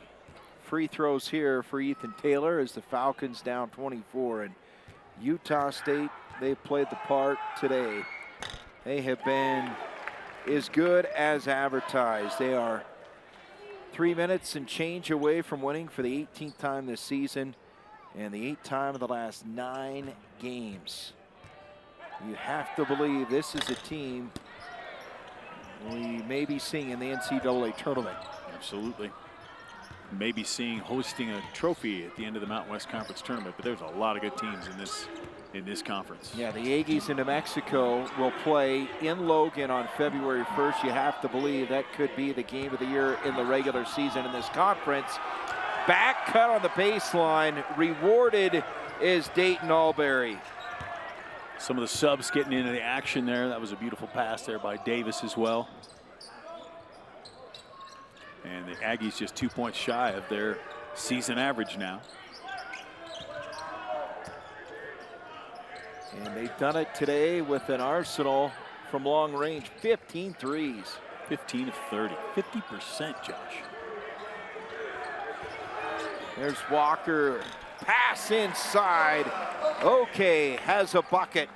free throws here for Ethan Taylor as the Falcons down 24. And Utah State, they played the part today. They have been as good as advertised. They are 3 minutes and change away from winning for the 18th time this season and the 8th time in the last 9 games. You have to believe this is a team we may be seeing in the NCAA tournament. Absolutely. Maybe hosting a trophy at the end of the Mountain West Conference tournament, but there's a lot of good teams in this conference. Yeah, the Aggies in New Mexico will play in Logan on February 1st. You have to believe that could be the game of the year in the regular season in this conference. Back cut on the baseline. Rewarded is Dayton Albury. Some of the subs getting into the action there. That was a beautiful pass there by Davis as well. And the Aggies just 2 points shy of their season average now. And they've done it today with an arsenal from long range, 15 threes. 15 of 30, 50%, Josh. There's Walker, pass inside. Okay, has a bucket.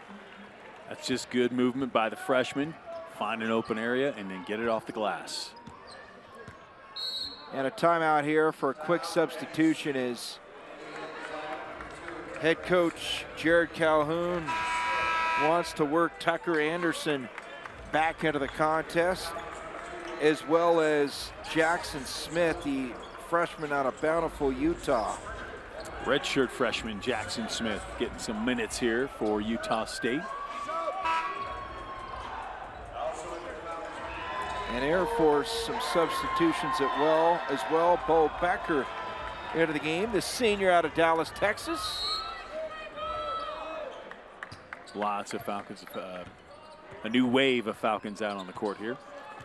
That's just good movement by the freshman. Find an open area and then get it off the glass. And a timeout here for a quick substitution is head coach Jared Calhoun wants to work Tucker Anderson back into the contest, as well as Jackson Smith, the freshman out of Bountiful, Utah. Redshirt freshman Jackson Smith getting some minutes here for Utah State. And Air Force, some substitutions as well. Bo Becker into the game, the senior out of Dallas, Texas. Lots of Falcons, a new wave of Falcons out on the court here.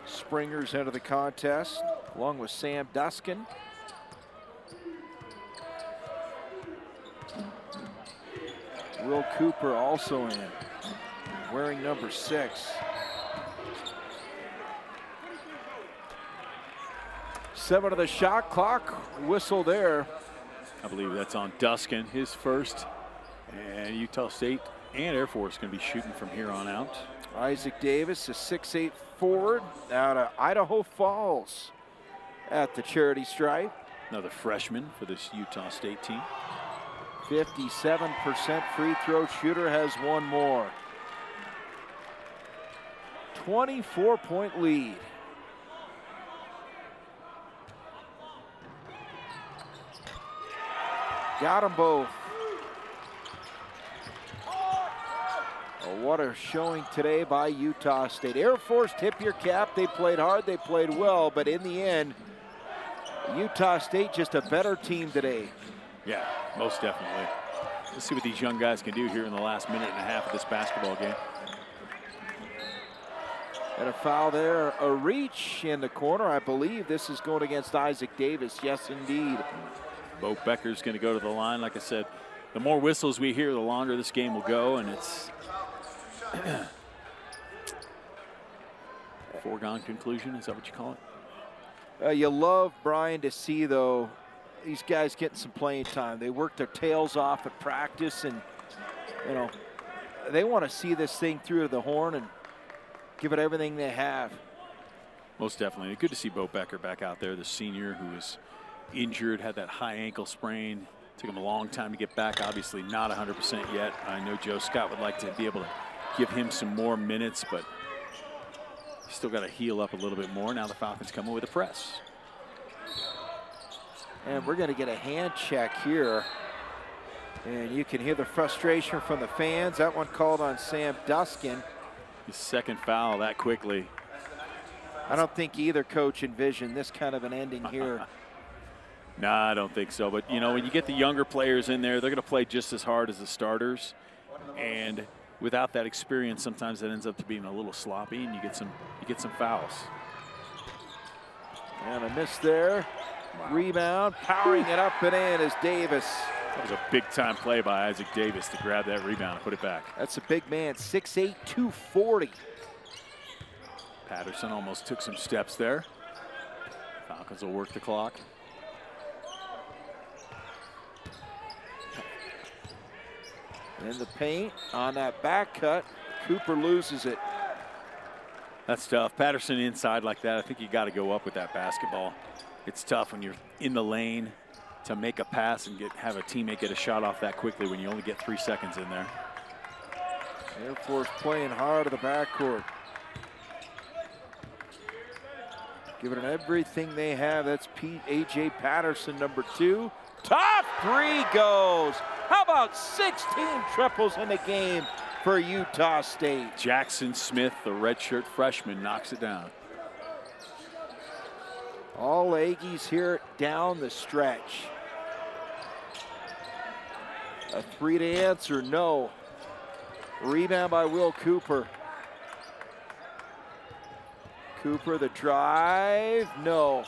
Springer's into the contest, along with Sam Duskin. Will Cooper also in, wearing number 6. 7 of the shot clock, whistle there. I believe that's on Duskin, his first. And Utah State and Air Force going to be shooting from here on out. Isaac Davis, a 6'8" forward out of Idaho Falls at the charity stripe. Another freshman for this Utah State team. 57% free throw shooter, has one more. 24-point lead. Got them both. Oh, what a showing today by Utah State. Air Force, tip your cap. They played hard, they played well, but in the end, Utah State just a better team today. Yeah, most definitely. Let's see what these young guys can do here in the last minute and a half of this basketball game. And a foul there, a reach in the corner. I believe this is going against Isaac Davis. Yes, indeed. Bo Becker's going to go to the line. Like I said, the more whistles we hear, the longer this game will go, and it's foregone conclusion. Is that what you call it? You love, Brian, to see, though, these guys getting some playing time. They work their tails off at practice, and, you know, they want to see this thing through to the horn and give it everything they have. Most definitely. Good to see Bo Becker back out there, the senior who was injured, had that high ankle sprain. Took him a long time to get back. Obviously not 100% yet. I know Joe Scott would like to be able to give him some more minutes, but he's still got to heal up a little bit more. Now the Falcons coming with a press. And we're going to get a hand check here. And you can hear the frustration from the fans. That one called on Sam Duskin. His second foul that quickly. I don't think either coach envisioned this kind of an ending here. No, I don't think so. But, you know, when you get the younger players in there, they're going to play just as hard as the starters. And without that experience, sometimes that ends up to being a little sloppy, and you get some fouls. And a miss there. Wow. Rebound, powering it up and in is Davis. That was a big-time play by Isaac Davis to grab that rebound and put it back. That's a big man, 6'8", 240. Patterson almost took some steps there. Falcons will work the clock. In the paint on that back cut, Cooper loses it. That's tough. Patterson inside like that, I think you got to go up with that basketball. It's tough when you're in the lane to make a pass and have a teammate get a shot off that quickly when you only get 3 seconds in there. Air Force playing hard at the backcourt. Giving it everything they have. That's A.J. Patterson, number 2. Top 3 goes. How about 16 triples in the game for Utah State? Jackson Smith, the redshirt freshman, knocks it down. All Aggies here down the stretch. A 3 to answer, no. Rebound by Will Cooper. Cooper, the drive, no.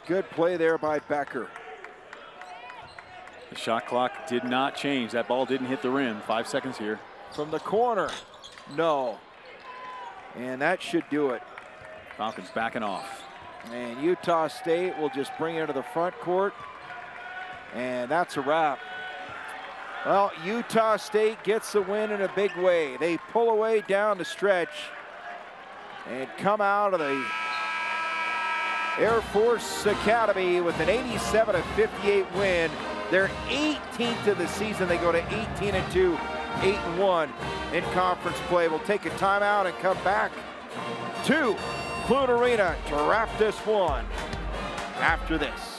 Good play there by Becker. The shot clock did not change. That ball didn't hit the rim. 5 seconds here. From the corner, no. And that should do it. Falcons backing off. And Utah State will just bring it to the front court. And that's a wrap. Well, Utah State gets the win in a big way. They pull away down the stretch and come out of the Air Force Academy with an 87-58 win. They're 18th of the season. They go to 18-2, 8-1 in conference play. We'll take a timeout and come back to Clute Arena to wrap this one after this.